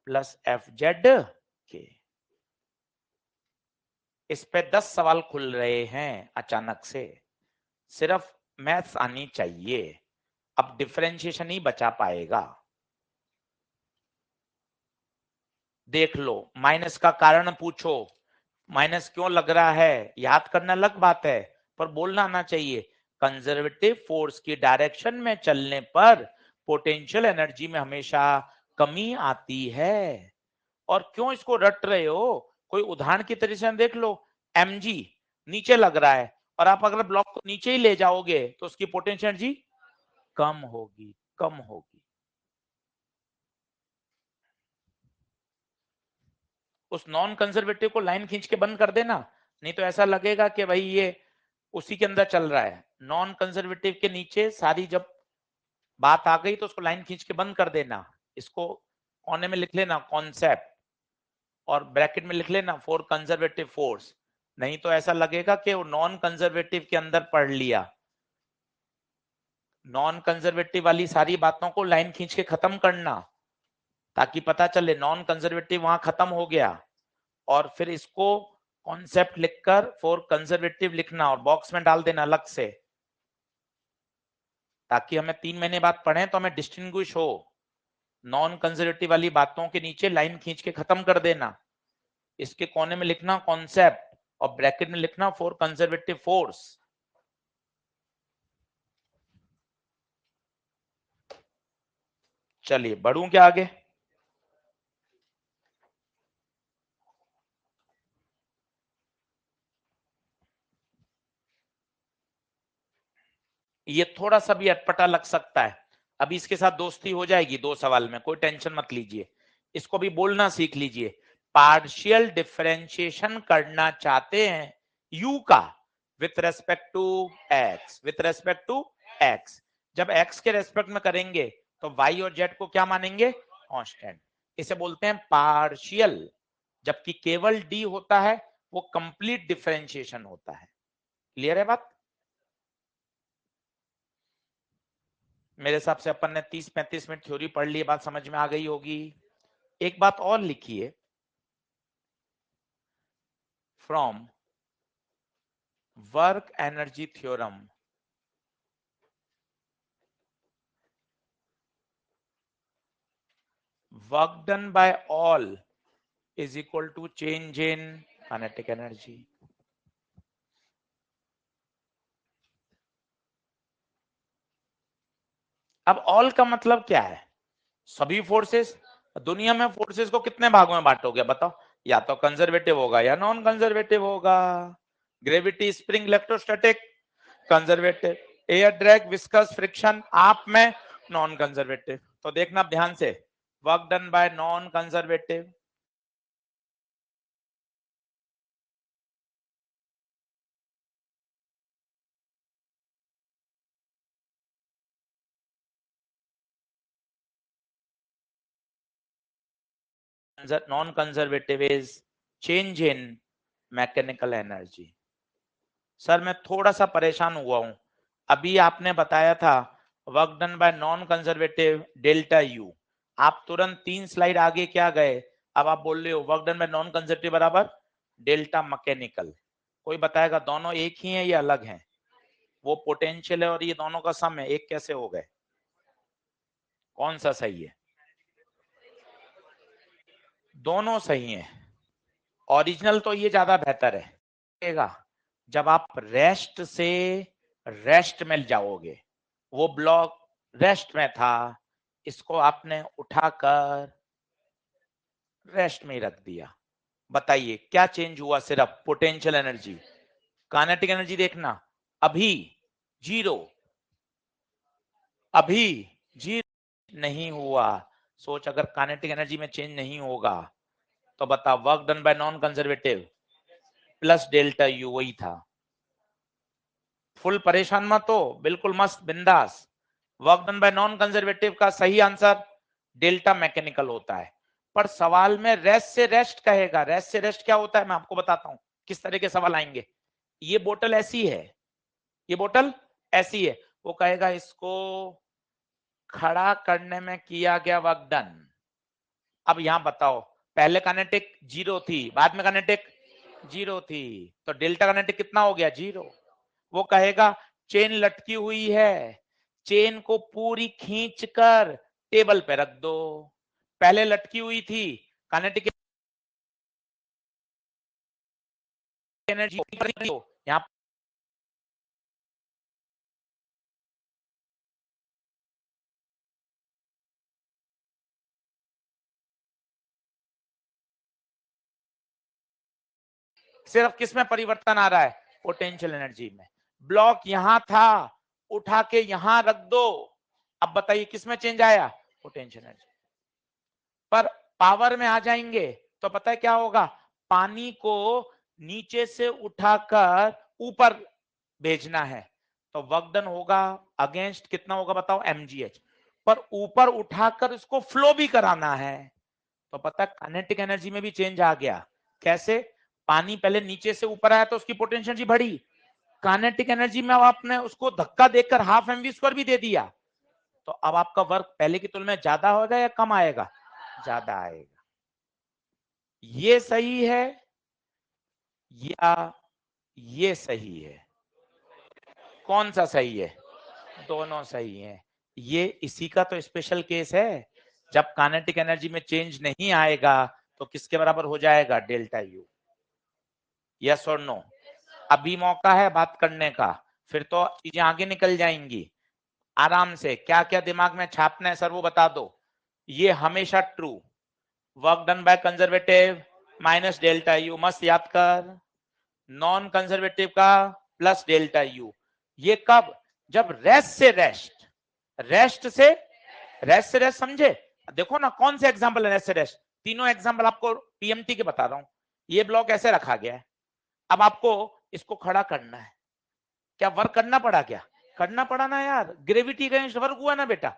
प्लस एफ जेड के। इस पे 10 सवाल खुल रहे हैं अचानक से। सिर्फ मैथ्स आनी चाहिए, अब डिफरेंशिएशन ही बचा पाएगा। देख लो, माइनस का कारण पूछो, माइनस क्यों लग रहा है, याद करना अलग बात है, पर बोलना आना चाहिए। कंजर्वेटिव फोर्स की डायरेक्शन में चलने पर पोटेंशियल एनर्जी में हमेशा कमी आती है। और क्यों इसको रट रहे हो? कोई उदाहरण की तरह से देख लो, mg नीचे लग रहा है, और आप अगर ब्लॉक को नीचे ही ले जाओगे, तो उसकी पोटेंशियल एनर्जी कम होगी, कम होगी। उस नॉन कंजर्वेटिव को लाइन खींच के बंद कर देना, नहीं तो ऐसा लगेगा कि भाई ये उसी के अंदर चल रहा है। नॉन कंजर्वेटिव के नीचे सारी जब बात आ गई तो उसको लाइन खींच के बंद कर देना। इसको कोने में लिख लेना कॉन्सेप्ट, और ब्रैकेट में लिख लेना फॉर कंजर्वेटिव फोर्स, नहीं तो ऐसा लगेगा कि वो नॉन कंजर्वेटिव के अंदर पढ़ लिया। नॉन कंजर्वेटिव वाली सारी बातों को लाइन खींच के खत्म करना, ताकि पता चले नॉन कंजर्वेटिव वहां खत्म हो गया, और फिर इसको कॉन्सेप्ट लिखकर फॉर कंजर्वेटिव लिखना और बॉक्स में डाल देना अलग से, ताकि हमें 3 महीने बाद पढ़े तो हमें डिस्टिंग्विश हो। नॉन कंजर्वेटिव वाली बातों के नीचे लाइन खींच के खत्म कर देना, इसके कोने में लिखना कॉन्सेप्ट और ब्रैकेट में लिखना फॉर कंजर्वेटिव फोर्स। चलिए बढ़ूं क्या आगे? ये थोड़ा सा भी अटपटा लग सकता है, अभी इसके साथ दोस्ती हो जाएगी 2 सवाल में, कोई टेंशन मत लीजिए। इसको भी बोलना सीख लीजिए। पार्शियल डिफरेंशिएशन करना चाहते हैं u का with respect to x, with respect to x। जब x के रेस्पेक्ट में करेंगे तो y और z को क्या मानेंगे? कांस्टेंट। इसे बोलते हैं पार्शियल। जबकि केवल d होता है वो कंप्लीट डिफरेंशिएशन होता है। क्लियर है बात? मेरे हिसाब से अपन ने 30-35 मिनट थ्योरी पढ़ ली, बात समझ में आ गई होगी। एक बात और लिखिए, from work energy theorem work done by all is equal to change in kinetic energy. अब ऑल का मतलब क्या है? सभी फोर्सेस। दुनिया में फोर्सेस को कितने भागों में बांटोगे बताओ? या तो कंजर्वेटिव होगा या नॉन कंजर्वेटिव होगा। Gravity, spring, electrostatic conservative, air drag, viscous, friction आप में नॉन कंजर्वेटिव। तो देखना ध्यान से, work done bye non conservative non conservative is change in mechanical energy. Sir मैं थोड़ा सा परेशान हुआ हूं, अभी आपने बताया था work done bye non conservative delta U, आप तुरंत 3 स्लाइड आगे क्या गए? अब आप बोल रहे हो work done bye non conservative बराबर डेल्टा मैकेनिकल। कोई बताएगा दोनों एक ही है या अलग हैं? वो पोटेंशियल है और ये दोनों का सम है, एक कैसे हो गए? कौन सा सही है? दोनों सही हैं। ओरिजिनल तो ये ज्यादा बेहतर है। जब आप रेस्ट से रेस्ट में जाओगे, वो ब्लॉक रेस्ट में था, इसको आपने उठाकर रेस्ट में ही रख दिया। बताइए क्या चेंज हुआ? सिर्फ पोटेंशियल एनर्जी। काइनेटिक एनर्जी देखना, अभी जीरो, अभी जीरो नहीं हुआ। सोच अगर काइनेटिक एनर्जी में चेंज नहीं होगा तो बता work done bye non conservative plus delta U वही था। फुल परेशान मत हो, बिल्कुल मस्त बिंदास। Work done bye non conservative का सही आंसर डेल्टा मैकेनिकल होता है। पर सवाल में रेस्ट से रेस्ट कहेगा। रेस्ट से रेस्ट क्या होता है मैं आपको बताता हूं किस तरह के सवाल आएंगे। ये बोतल ऐसी है, ये बोतल ऐसी है, वो कहेगा इसको खड़ा करने में किया गया वर्क डन। अब यहां बताओ, पहले काइनेटिक जीरो थी, बाद में काइनेटिक जीरो थी, तो डेल्टा काइनेटिक कितना हो गया? जीरो। वो कहेगा चेन लटकी हुई है, चेन को पूरी खींचकर टेबल पे रख दो। पहले लटकी हुई थी, काइनेटिक एनर्जी यहाँ सिर्फ किस में परिवर्तन आ रहा है? पोटेंशियल एनर्जी में। ब्लॉक यहां था, उठा के यहां रख दो, अब बताइए किस में चेंज आया? Potential energy. पर पावर में आ जाएंगे तो पता है क्या होगा, पानी को नीचे से उठाकर ऊपर भेजना है, तो वर्क डन होगा अगेंस्ट कितना होगा बताओ, mgh। पर ऊपर उठाकर इसको फ्लो भी कराना है, तो पता है काइनेटिक एनर्जी में भी चेंज आ गया। कैसे, पानी पहले नीचे से ऊपर आया तो उसकी पोटेंशियल एनर्जी बढ़ी, काइनेटिक एनर्जी में अब आपने उसको धक्का देकर हाफ mv स्क्वायर भी दे दिया, तो अब आपका वर्क पहले की तुलना में ज्यादा होगा या कम आएगा, ज्यादा आएगा। ये सही है या ये सही है, कौन सा सही है, दोनों सही है। ये इसी का तो स्पेशल केस है, जब काइनेटिक एनर्जी में चेंज नहीं आएगा तो किसके बराबर हो जाएगा, डेल्टा यू। यस और नो, अभी मौका है बात करने का, फिर तो चीजें आगे निकल जाएंगी। आराम से क्या क्या दिमाग में छापना है सर वो बता दो। ये हमेशा true, work done by conservative minus delta U, मस्त याद कर। नॉन कंजर्वेटिव का प्लस डेल्टा यू। ये कब, जब रेस्ट से रेस्ट, रेस्ट से रेस्ट से रेस्ट, समझे। देखो ना कौन से एग्जांपल है रेस्ट से रेस्ट, तीनों एग्जांपल आपको पीएमटी के बता रहा हूं। ये ब्लॉक ऐसे रखा गया है, अब आपको इसको खड़ा करना है, क्या वर्क करना पड़ा, क्या करना पड़ा ना यार, ग्रेविटी अगेंस्ट वर्क हुआ ना बेटा,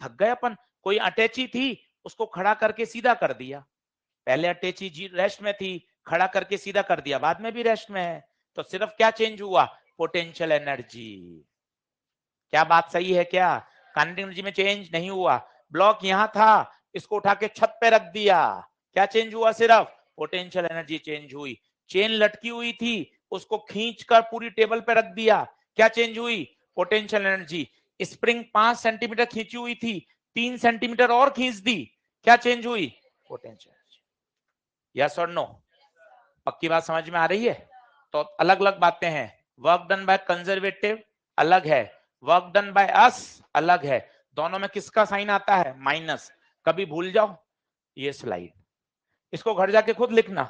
थक गए अपन। कोई अटैची थी उसको खड़ा करके सीधा कर दिया, पहले अटैची रेस्ट में थी, खड़ा करके सीधा कर दिया, बाद में भी रेस्ट में है, तो सिर्फ क्या चेंज हुआ, पोटेंशियल एनर्जी। क्या बात सही है क्या, काइनेटिक एनर्जी में चेंज नहीं हुआ। ब्लॉक यहां था, इसको उठा के छत पे रख दिया, क्या चेंज हुआ, सिर्फ पोटेंशियल एनर्जी चेंज हुई। चेन लटकी हुई थी, उसको खींचकर पूरी टेबल पे रख दिया, क्या चेंज हुई, पोटेंशियल एनर्जी। स्प्रिंग 5 सेंटीमीटर खींची हुई थी, 3 सेंटीमीटर और खींच दी, क्या चेंज हुई, पोटेंशियल एनर्जी। यस और नो, पक्की बात समझ में आ रही है। तो अलग अलग बातें हैं, वर्क डन बाय कंजर्वेटिव अलग है, वर्क डन बाय अस अलग है, दोनों में किसका साइन आता है, माइनस। कभी भूल जाओ ये स्लाइड, इसको घर जाके खुद लिखना,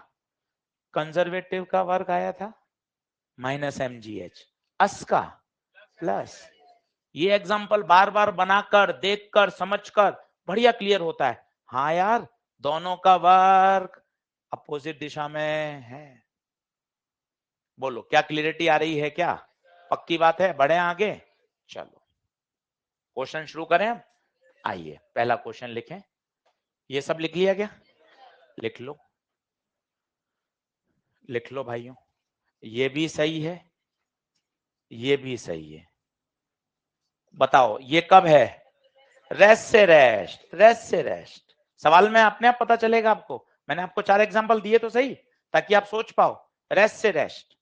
कंजर्वेटिव का वर्क आया था माइनस mgh, अस का प्लस। ये एग्जांपल बार बार बनाकर देखकर समझकर बढ़िया क्लियर होता है, हाँ यार दोनों का वर्क अपोजिट दिशा में है। बोलो क्या क्लियरिटी आ रही है क्या, पक्की बात है, बढ़े आगे। चलो क्वेश्चन शुरू करें। आइए पहला क्वेश्चन लिखें, ये सब लिख लिया क्या, लिख लो, लिख लो भाइयों, ये भी सही है, ये भी सही है। बताओ ये कब है, रेस्ट से रेस्ट, रेस्ट से रेस्ट। सवाल में अपने आप पता चलेगा आपको, मैंने आपको 4 एग्जांपल दिए तो सही, ताकि आप सोच पाओ, रेस्ट से रेस्ट।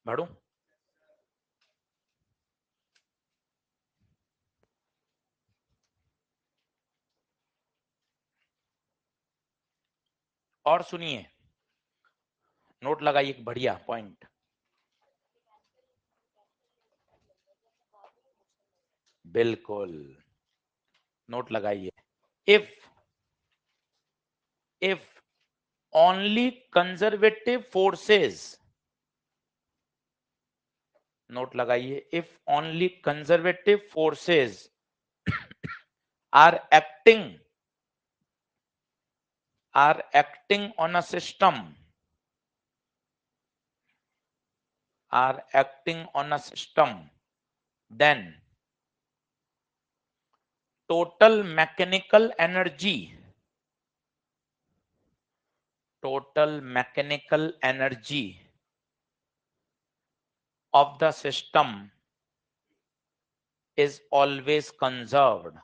बढ़ू, और सुनिए, नोट लगाइए बढ़िया पॉइंट, बिल्कुल नोट लगाइए। If only conservative forces, note लगाइए, if only conservative forces are acting on a system, then total mechanical energy of the system is always conserved,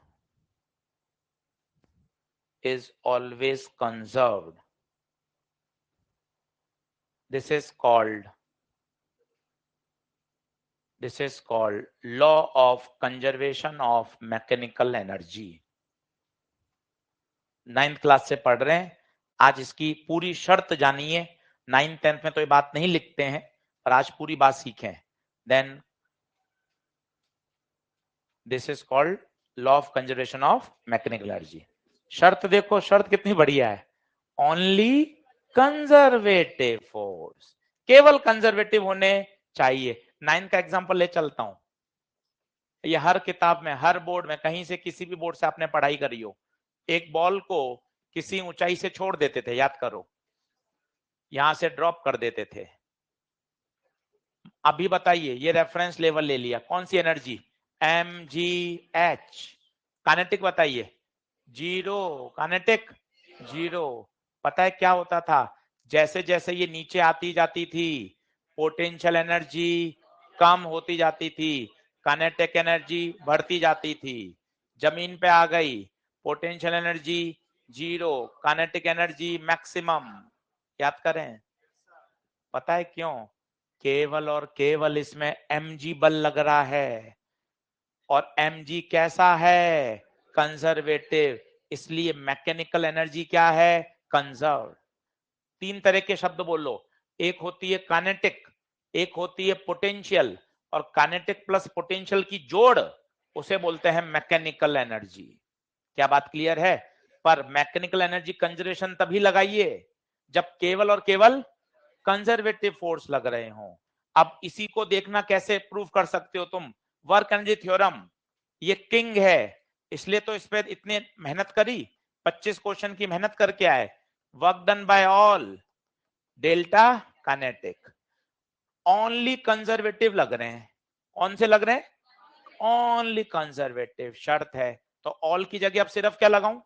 This is called law of conservation of mechanical energy। 9th class से पढ़ रहे हैं, आज इसकी पूरी शर्त जानिए। 9th 10th में तो ये बात नहीं लिखते हैं, पर आज पूरी बात सीखें। Then this is called law of conservation of mechanical energy. शर्त देखो, शर्त कितनी बढ़िया है, ओनली कंजर्वेटिव फोर्स, केवल कंजर्वेटिव होने चाहिए। 9 का एग्जांपल ले चलता हूं, ये हर किताब में, हर बोर्ड में, कहीं से किसी भी बोर्ड से आपने पढ़ाई करी हो, एक बॉल को किसी ऊंचाई से छोड़ देते थे, याद करो, यहां से ड्रॉप कर देते थे। अभी बताइए, ये रेफरेंस लेवल ले लिया, कौन सी एनर्जी, mgh, काइनेटिक बताइए, जीरो, काइनेटिक जीरो। पता है क्या होता था, जैसे जैसे ये नीचे आती जाती थी, पोटेंशियल एनर्जी कम होती जाती थी, काइनेटिक एनर्जी बढ़ती जाती थी। जमीन पे आ गई, potential energy zero, kinetic energy maximum. याद करें, पता है क्यों, केवल और केवल इसमें mg बल लग रहा है, और mg कैसा है, कंजर्वेटिव, इसलिए मैकेनिकल एनर्जी क्या है, कंजर्व। 3 तरह के शब्द बोलो, एक होती है काइनेटिक, एक होती है पोटेंशियल, और काइनेटिक प्लस पोटेंशियल की जोड़ उसे बोलते हैं मैकेनिकल एनर्जी। क्या बात क्लियर है? पर मैकेनिकल एनर्जी कंजर्वेशन तभी लगाइए जब केवल और केवल कंजर्वेटिव फोर्स लग रहे हो। अब इसी को देखना कैसे प्रूव कर सकते हो तुम, वर्क एनर्जी थ्योरम, ये किंग है, इसलिए तो इस पे इतने मेहनत करी, 25 क्वेश्चन की मेहनत करके आए। Work done by all, delta kinetic, only conservative लग रहे हैं, कौन से लग रहे हैं, ओनली कंजर्वेटिव। शर्त है तो ऑल की जगह अब सिर्फ क्या लगाऊं,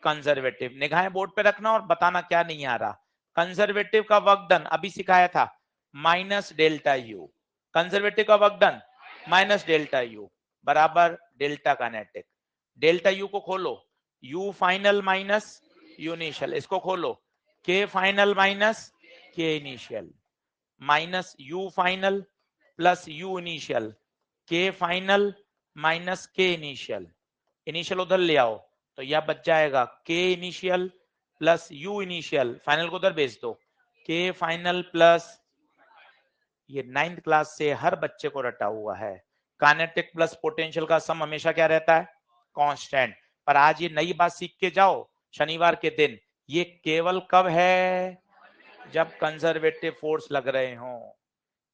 कंजर्वेटिव। निगाहें बोर्ड पे रखना और बताना क्या नहीं आ रहा। कंजर्वेटिव का वर्क डन अभी सिखाया था, माइनस डेल्टा यू, कंजर्वेटिव का work done minus delta U बराबर डेल्टा काइनेटिक। डेल्टा यू को खोलो, you final minus you initial, इसको खोलो, के फाइनल माइनस के initial, minus you final plus you initial, के फाइनल माइनस के इनिशियल, इनिशियल उधर ले आओ तो यह बच जाएगा के initial plus you initial, final को उधर भेज दो, के फाइनल प्लस, ये 9th क्लास से हर बच्चे को रटा हुआ है, काइनेटिक प्लस पोटेंशियल का सम हमेशा क्या रहता है, कांस्टेंट। पर आज ये नई बात सीख के जाओ, शनिवार के दिन, ये केवल कब है, जब कंजर्वेटिव फोर्स लग रहे हो,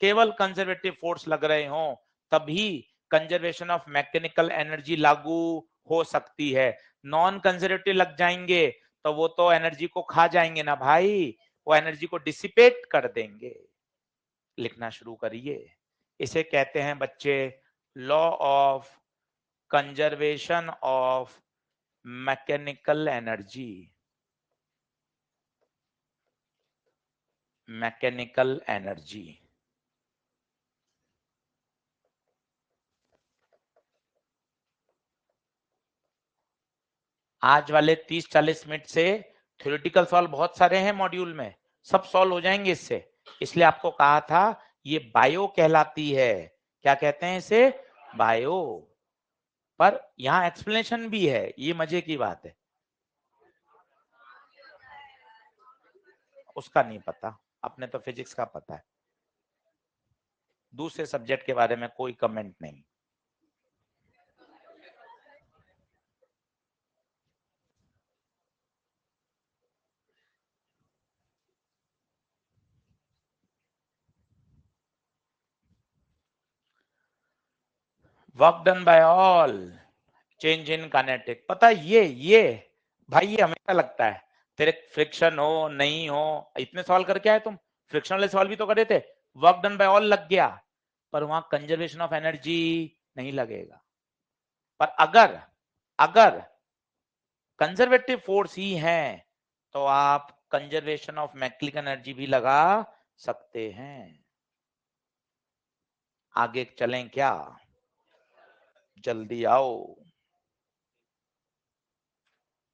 केवल कंजर्वेटिव फोर्स लग रहे हो, तभी कंजर्वेशन ऑफ मैकेनिकल एनर्जी लागू हो सकती है। नॉन कंजर्वेटिव लग जाएंगे तो वो तो एनर्जी को खा जाएंगे ना भाई, वो एनर्जी को डिसिपेट कर देंगे। लिखना शुरू करिए, इसे कहते हैं बच्चे law of conservation of mechanical energy, mechanical energy. आज वाले 30-40 मिनट से थ्योरेटिकल सवाल बहुत सारे हैं मॉड्यूल में, सब सॉल्व हो जाएंगे इससे। इसलिए आपको कहा था ये बायो कहलाती है, क्या कहते हैं इसे, बायो। पर यहाँ एक्सप्लेनेशन भी है, ये मजे की बात है। उसका नहीं पता, अपने तो फिजिक्स का पता है, दूसरे सब्जेक्ट के बारे में कोई कमेंट नहीं। Work done by all, change in kinetic. पता है ये भाई, ये हमेशा लगता है, तेरे फ्रिक्शन हो नहीं हो, इतने सवाल करके आए तुम, फ्रिक्शन वाले सवाल भी तो करे थे, वर्क डन बाय ऑल लग गया, पर वहां कंजर्वेशन ऑफ एनर्जी नहीं लगेगा। पर अगर अगर कंजर्वेटिव फोर्स ही है तो आप कंजर्वेशन ऑफ मैकेनिकल एनर्जी भी लगा सकते हैं। आगे चलें क्या, जल्दी आओ,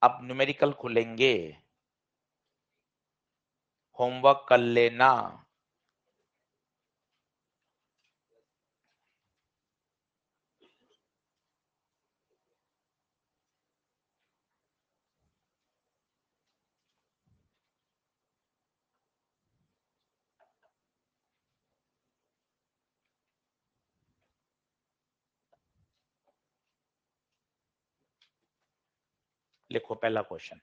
अब न्यूमेरिकल खुलेंगे, होमवर्क कर लेना। लिखो पहला क्वेश्चन।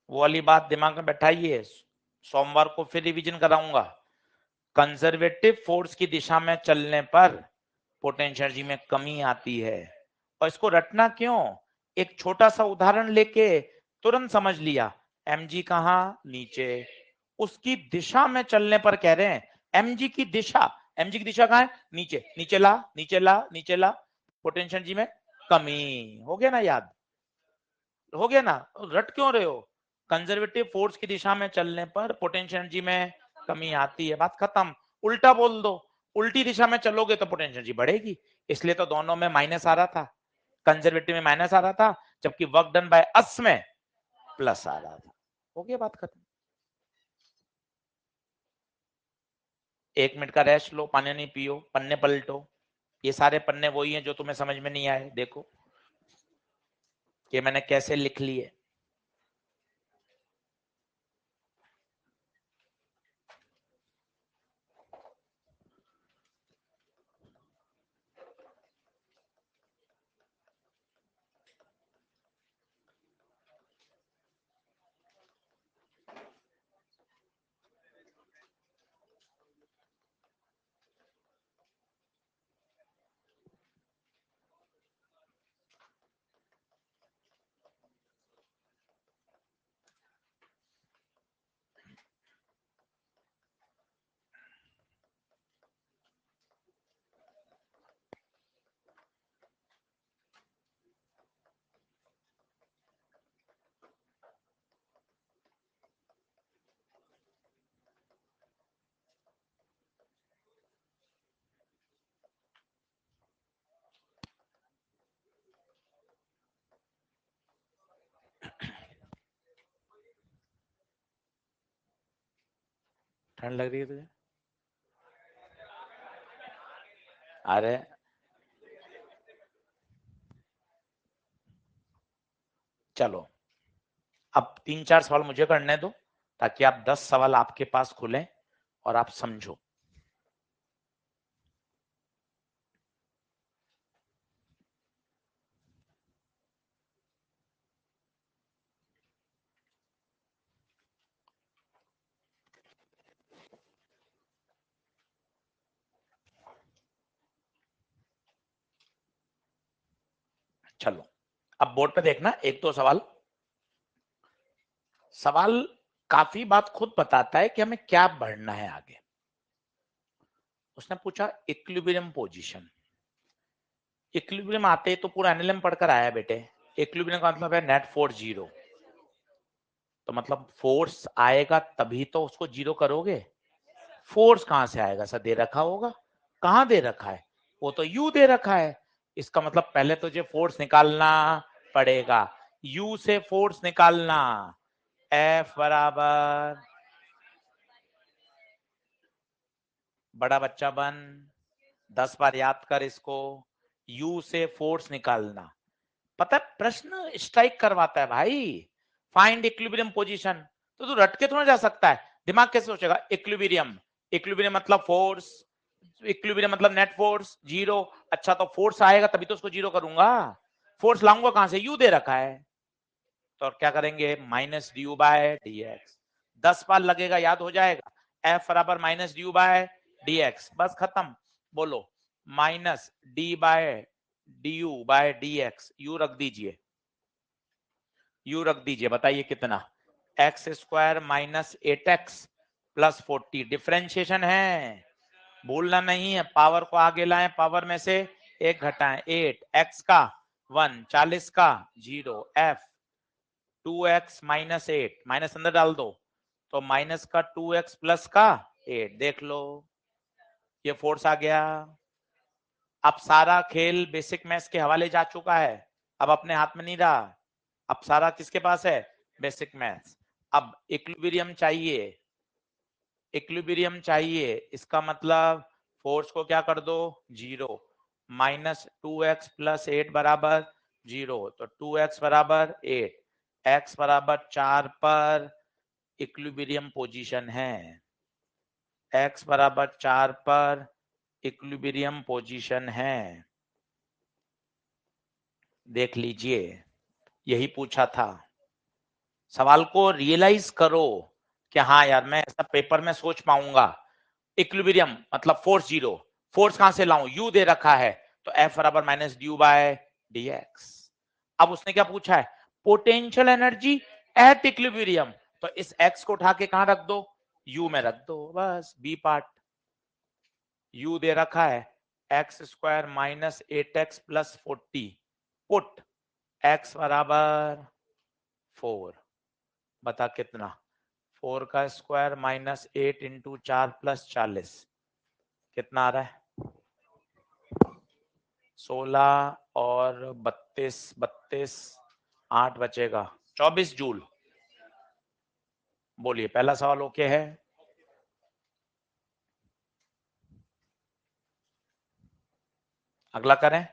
वो वाली बात दिमाग में बैठाइए, सोमवार को फिर रिवीजन कराऊंगा। कंजर्वेटिव फोर्स की दिशा में चलने पर पोटेंशियल एनर्जी में कमी आती है। और इसको रटना क्यों, एक छोटा सा उदाहरण लेके तुरंत समझ लिया। mg कहां, नीचे, उसकी दिशा में चलने पर कह रहे हैं mg की दिशा, mg की दिशा कहां है, नीचे, नीचे ला नीचे ला नीचे ला, पोटेंशियल एनर्जी में कमी। हो गया ना याद, हो गया ना, रट क्यों रहे हो। कंजर्वेटिव फोर्स की दिशा में चलने पर पोटेंशियल एनर्जी में कमी आती है, बात खत्म। उल्टा बोल दो, उल्टी दिशा में चलोगे तो पोटेंशियल एनर्जी बढ़ेगी, इसलिए तो दोनों में माइनस आ रहा था, कंजर्वेटिव में माइनस आ रहा था, जबकि वर्क डन बाय अस में प्लस आ रहा था। हो गया, बात खत्म। 1 मिनट का रेस्ट लो, पानी नहीं पियो, पन्ने पलटो। ये सारे पन्ने वही हैं जो तुम्हें समझ में नहीं आए, देखो कि मैंने कैसे लिख लिए। ठंड लग रही है तुझे? अरे चलो, अब 3-4 सवाल मुझे करने दो, ताकि आप 10 सवाल आपके पास खुले और आप समझो। चलो, अब बोर्ड पे देखना, एक दो सवाल। सवाल काफी बात खुद बताता है कि हमें क्या बढ़ना है आगे। उसने पूछा इक्विलिब्रियम पोजीशन। इक्विलिब्रियम आते ही तो पूरा एनएलएम पढ़कर आया बेटे। इक्विलिब्रियम का मतलब है नेट फोर्स जीरो, तो मतलब फोर्स आएगा तभी तो उसको जीरो करोगे। फोर्स कहां से आएगा, सर दे रखा होगा, कहां दे रखा है, वो तो यू दे रखा है। इसका मतलब पहले तुझे फोर्स निकालना पड़ेगा, यू से फोर्स निकालना। एफ बराबर, बड़ा बच्चा बन, 10 बार याद कर इसको, यू से फोर्स निकालना। पता है प्रश्न स्ट्राइक करवाता है भाई, फाइंड इक्विलिब्रियम पोजीशन, तो तू रट के थोड़ा जा सकता है, दिमाग कैसे सोचेगा। इक्विलिब्रियम, इक्विलिब्रियम मतलब फोर्स, इक्विलिब्रियम मतलब नेट फोर्स जीरो। अच्छा तो फोर्स आएगा तभी तो उसको जीरो करूंगा, फोर्स लाऊंगा कहां से, यू दे रखा है, तो क्या करेंगे, minus D you by D x. 10 बार लगेगा, याद हो जाएगा। एफ बराबर minus D you by D x, बस खत्म। बोलो, minus d by d you by D x, u रख दीजिए, यू रख दीजिए, बताइए कितना, x square minus 8x plus 40, differentiation है, भूलना नहीं है, पावर को आगे लाएं, पावर में से एक घटाएं, 8 x का 1, 40 का 0, f 2x माइनस 8, माइनस अंदर डाल दो, तो माइनस का 2x प्लस का 8, देख लो ये फोर्स आ गया। अब सारा खेल बेसिक मैथ्स के हवाले जा चुका है, अब अपने हाथ में नहीं रहा, अब सारा किसके पास है, बेसिक मैथ्स। अब इक्विलिब्रियम चाहिए, इक्विलिब्रियम चाहिए, इसका मतलब फोर्स को क्या कर दो, जीरो, माइनस 2x प्लस 8 बराबर जीरो, तो 2x बराबर 8, x बराबर 4 पर इक्विलिब्रियम पोजीशन है। x बराबर 4 पर इक्विलिब्रियम पोजीशन है। देख लीजिए, यही पूछा था। सवाल को रियलाइज करो कि हाँ यार मैं ऐसा पेपर में सोच पाऊंगा। इक्विलिब्रियम मतलब फोर्स जीरो, फोर्स कहां से लाऊं, u दे रखा है तो F बराबर माइनस ड्यू बाय dx। अब उसने क्या पूछा है, पोटेंशियल एनर्जी एट इक्विलिब्रियम, तो इस x को उठा के कहां रख दो, u में रख दो, बस बी पार्ट। u दे रखा है x square minus 8x plus 40, put x बराबर 4, बता कितना, 4 का स्क्वायर माइनस 8 इंटू 4 प्लस 40, कितना आ रहा है, 16 और 32, 8 बचेगा 24 जूल। बोलिए पहला सवाल ओके है। अगला करें।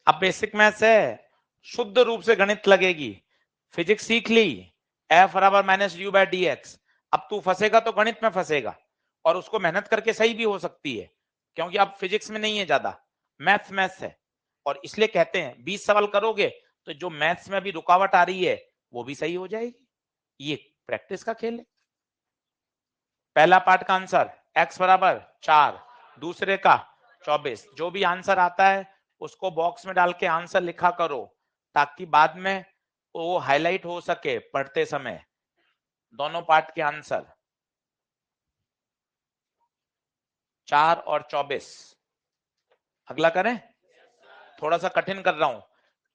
अब बेसिक मैथ्स है, शुद्ध रूप से गणित लगेगी, फिजिक्स सीख ली, एफ बराबर minus u by D x. अब तू फंसेगा तो गणित में फंसेगा, और उसको मेहनत करके सही भी हो सकती है, क्योंकि अब फिजिक्स में नहीं है ज्यादा, मैथ्स है। और इसलिए कहते हैं 20 सवाल करोगे तो जो मैथ्स में भी रुकावट आ रही है वो भी सही हो जाएगी। ये प्रैक्टिस का खेल है। पहला पार्ट का आंसर x बराबर 4, दूसरे का 24। जो भी आंसर आता है उसको बॉक्स में डाल के आंसर लिखा करो, ताकि बाद में वो हाईलाइट हो सके पढ़ते समय, दोनों पार्ट के आंसर 4 और 24। अगला करें। थोड़ा सा कठिन कर रहा हूं,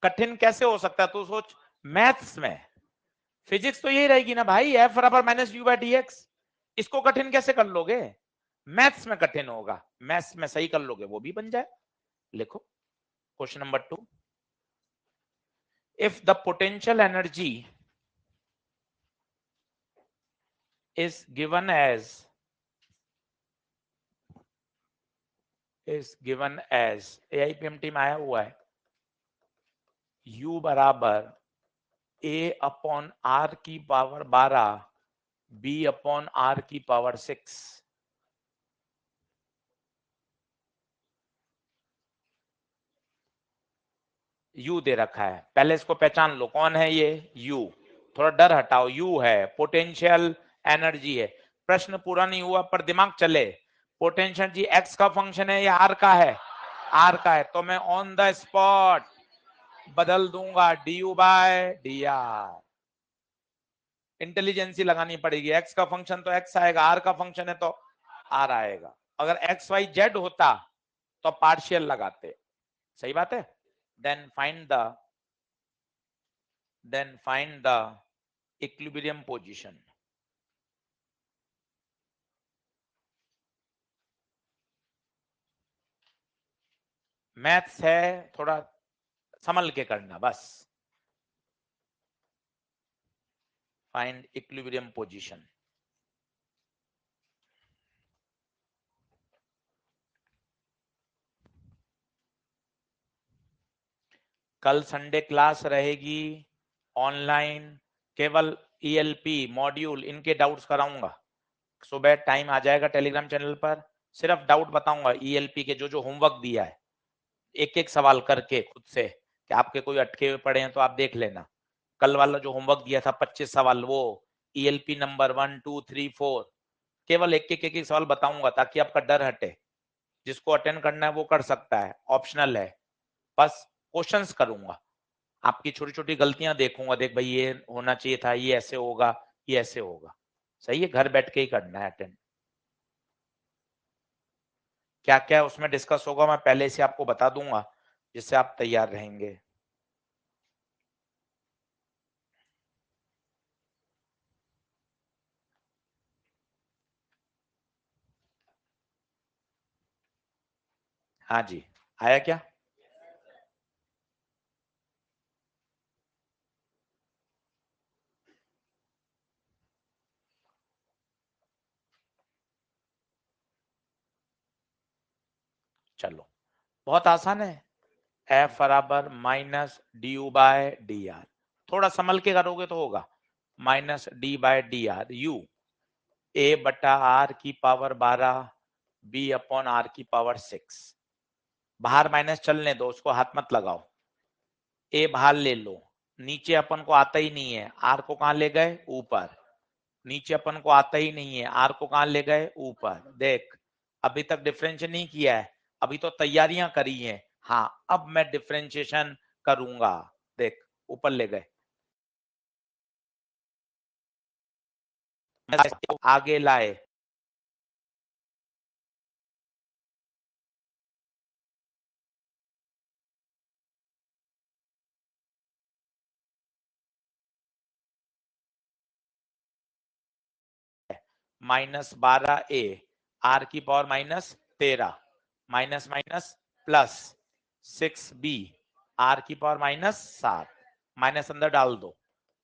कठिन कैसे हो सकता है तू सोच, मैथ्स में, फिजिक्स तो यही रहेगी ना भाई, एफ बराबर minus u by D x, इसको कठिन कैसे कर लोगे, मैथ्स में कठिन होगा, मैथ्स में सही कर लोगे वो भी बन जाए। लिखो question number 2, if the potential energy is given as AIPMT में आया हुआ है U बराबर A अपॉन R की पावर 12 B अपॉन R की पावर 6, U दे रखा है, पहले इसको पहचान लो कौन है ये, U, थोड़ा डर हटाओ, U है, पोटेंशियल एनर्जी है, प्रश्न पूरा नहीं हुआ पर दिमाग चले, पोटेंशियल एनर्जी x का फंक्शन है या r का है, r का है, तो मैं ऑन द स्पॉट बदल दूंगा du बाय dr। इंटेलिजेंसी लगानी पड़ेगी, x का फंक्शन तो x आएगा, r का फंक्शन है तो r आएगा। अगर x y z होता तो पार्शियल लगाते, सही बात है। Then find the equilibrium position. Maths है, थोड़ा संभल के करना बस। Find equilibrium position. कल संडे क्लास रहेगी ऑनलाइन, केवल ईएलपी मॉड्यूल इनके डाउट्स कराऊंगा, सुबह टाइम आ जाएगा टेलीग्राम चैनल पर, सिर्फ डाउट बताऊंगा ईएलपी के, जो जो होमवर्क दिया है एक एक सवाल करके खुद से, कि आपके कोई अटके हुए पड़े हैं तो आप देख लेना। कल वाला जो होमवर्क दिया था 25 सवाल, वो ईएलपी नंबर 1 2 3 4, केवल एक एक सवाल बताऊंगा ताकि आपका डर हटे, जिसको अटेंड करना है वो कर सकता है, ऑप्शनल है, बस क्वेश्चंस करूंगा, आपकी छोटी छोटी गलतियां देखूंगा, देख भाई ये होना चाहिए था, ये ऐसे होगा, ये ऐसे होगा, सही है, घर बैठ के ही करना है अटेंड। क्या क्या उसमें डिस्कस होगा मैं पहले से आपको बता दूंगा, जिससे आप तैयार रहेंगे। हाँ जी, आया क्या? चलो बहुत आसान है, एफ बराबर minus D you by d r, थोड़ा संभल के करोगे तो होगा, minus d by d r, u a बटा r की पावर 12 b अपॉन r की पावर 6। बाहर माइनस चलने दो, उसको हाथ मत लगाओ। a बाहर ले लो, नीचे अपन को आता ही नहीं है, r को कहां ले गए ऊपर, नीचे अपन को आता ही नहीं है, r को कहां ले गए ऊपर। देख अभी तक डिफरेंशिएट नहीं किया है, अभी तो तैयारियां करी हैं। हाँ अब मैं डिफरेंशिएशन करूंगा। देख ऊपर ले गए, आगे लाए, -12a r की power -13 minus minus plus 6b r की पावर -7 माइनस अंदर डाल दो,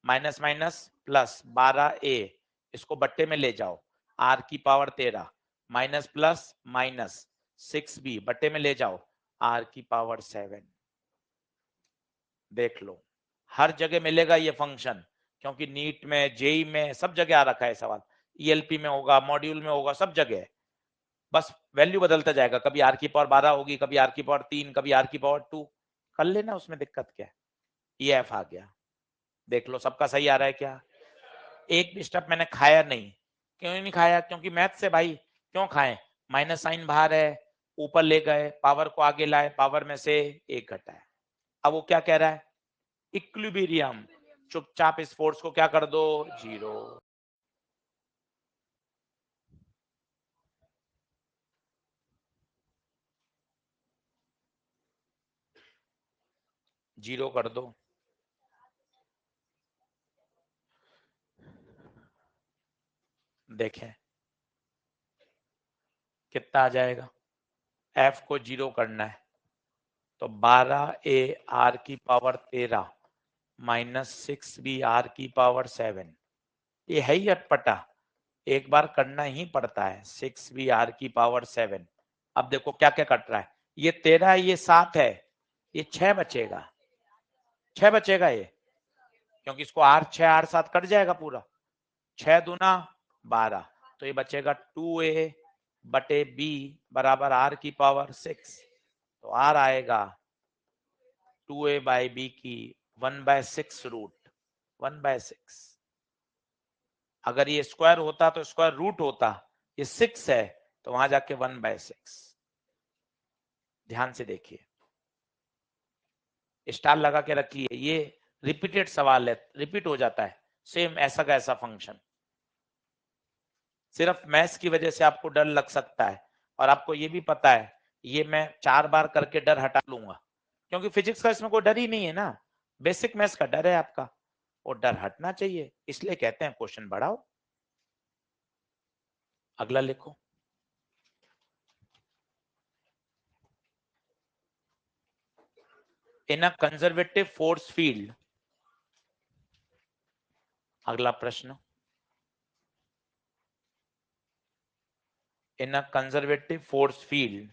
माइनस माइनस प्लस 12a इसको बट्टे में ले जाओ, r की power 13 minus plus minus 6b बट्टे में ले जाओ, r की पावर 7। देख लो हर जगह मिलेगा ये फंक्शन, क्योंकि नीट में जेई में सब जगह आ रखा है सवाल, ईएलपी में होगा, मॉड्यूल में होगा, सब जगह है। बस वैल्यू बदलता जाएगा, कभी आर की पावर 12 होगी, कभी आर की पावर 3, कभी आर की पावर 2, कर लेना, उसमें दिक्कत क्या है। ये एफ आ गया, देख लो सबका सही आ रहा है क्या। एक भी स्टेप मैंने खाया नहीं, क्यों नहीं खाया, क्योंकि मैथ से भाई क्यों खाएं, माइनस साइन बाहर है, ऊपर ले गए, पावर को आगे लाए, पावर में से एक घटाया। अब वो क्या कह रहा है, इक्विलिब्रियम, चुपचाप इस फोर्स को क्या कर दो, 0। जीरो कर दो, देखें कितना आ जाएगा। एफ को 0 करना है तो 12a r की पावर 13 माइनस 6b r की पावर 7, ये है ही अटपटा, एक बार करना ही पड़ता है। 6b r की पावर 7, अब देखो क्या क्या कट रहा है, ये 13 है, ये 7 है, ये 6 बचेगा, 6 बचेगा ये, क्योंकि इसको r 6 r 7 कट जाएगा पूरा, 6 दूना 12, तो ये बचेगा 2a बटे b बराबर r की पावर 6, तो r आएगा 2a बाई b की 1/6 रूट 1/6। अगर ये स्क्वायर होता तो स्क्वायर रूट होता, ये 6 है तो वहां जाके 1/6। ध्यान से देखिए, स्टार लगा के रखिए, ये रिपीटेड सवाल है, रिपीट हो जाता है सेम ऐसा का ऐसा फंक्शन। सिर्फ मैथ्स की वजह से आपको डर लग सकता है, और आपको ये भी पता है ये मैं 4 बार करके डर हटा लूंगा, क्योंकि फिजिक्स का इसमें कोई डर ही नहीं है ना, बेसिक मैथ्स का डर है आपका, वो डर हटना चाहिए, इसलिए कहते हैं क्वेश्चन बढ़ाओ। अगला लिखो, in a conservative force field, अगला प्रश्न, in a conservative force field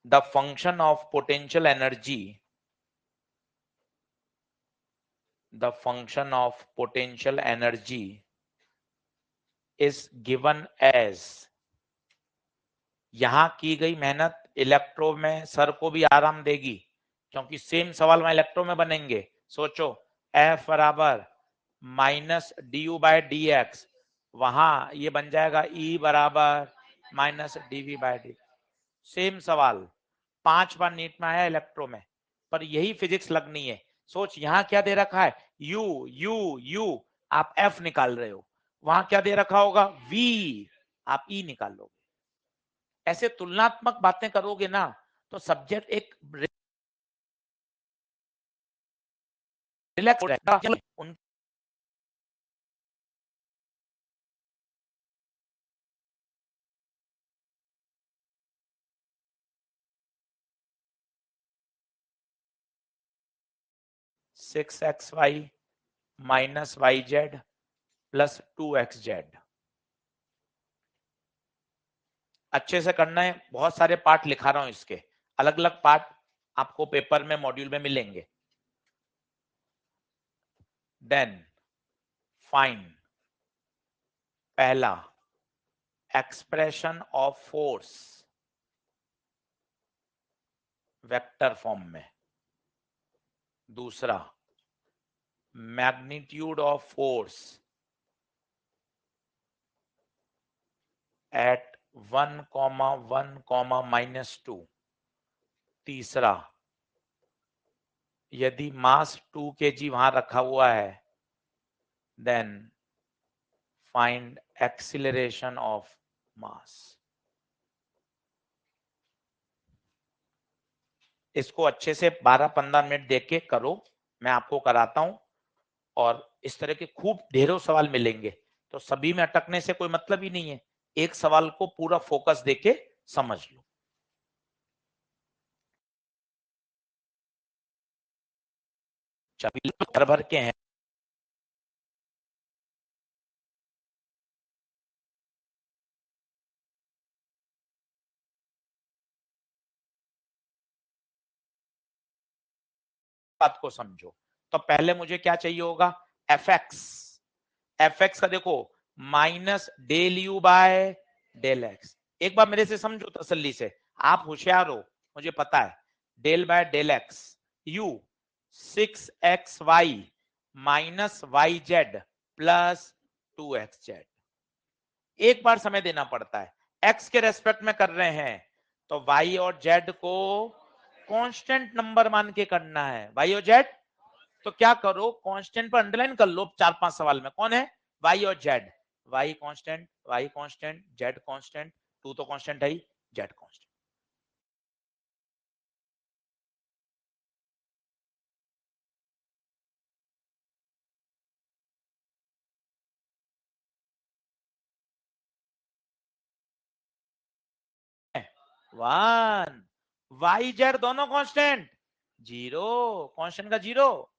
the function of potential energy, the function of potential energy is given as, यहां की गई मेहनत इलेक्ट्रो में सर को भी आराम देगी, क्योंकि सेम सवाल में इलेक्ट्रो में बनेंगे। सोचो F बराबर minus D u by d x, वहां ये बन जाएगा E बराबर minus d v by d, same सवाल 5 बार नीट में आया इलेक्ट्रो में, पर यही फिजिक्स लगनी है। सोच यहां क्या दे रखा है, U U U, आप F निकाल रहे हो, वहां क्या दे रखा होगा V, आप E निकाल लोगे। ऐसे तुलनात्मक बातें करोगे ना तो सब्जेक्ट एक रिलैक्स रहेगा। उन 6xy minus y z plus 2xz, अच्छे से करना है, बहुत सारे पार्ट लिखा रहा हूं इसके, अलग अलग पार्ट आपको पेपर में मॉड्यूल में मिलेंगे। देन फाइंड पहला expression of force vector form में, दूसरा मैग्नीट्यूड ऑफ फोर्स एट 1,1,-2, तीसरा यदि मास 2 kg वहां रखा हुआ है then find acceleration of mass. इसको अच्छे से 12-15 मिनट देख के करो, मैं आपको कराता हूं। और इस तरह के खूब ढेरों सवाल मिलेंगे, तो सभी में अटकने से कोई मतलब ही नहीं है, एक सवाल को पूरा फोकस देके समझ लो। चाबी भर भर के हैं, बात को समझो। तो पहले मुझे क्या चाहिए होगा, एफ एक्स। एफ एक्स का देखो minus del u by del x. एक बार मेरे से समझो तसल्ली से, आप होशियार हो, मुझे पता है। Del by del x u 6xy minus y z plus 2xz। एक बार समय देना पड़ता है, एक्स के रेस्पेक्ट में कर रहे हैं तो वाई और जेड को कांस्टेंट नंबर मान के करना है, वाई और जेड। तो क्या करो, कांस्टेंट पर अंडरलाइन कर लो 4-5 सवाल में, कौन है, वाई और Z. Y constant, Z constant, two तो कांस्टेंट है ही, Z constant. One, Y Z दोनों कांस्टेंट, जीरो, कांस्टेंट का जीरो।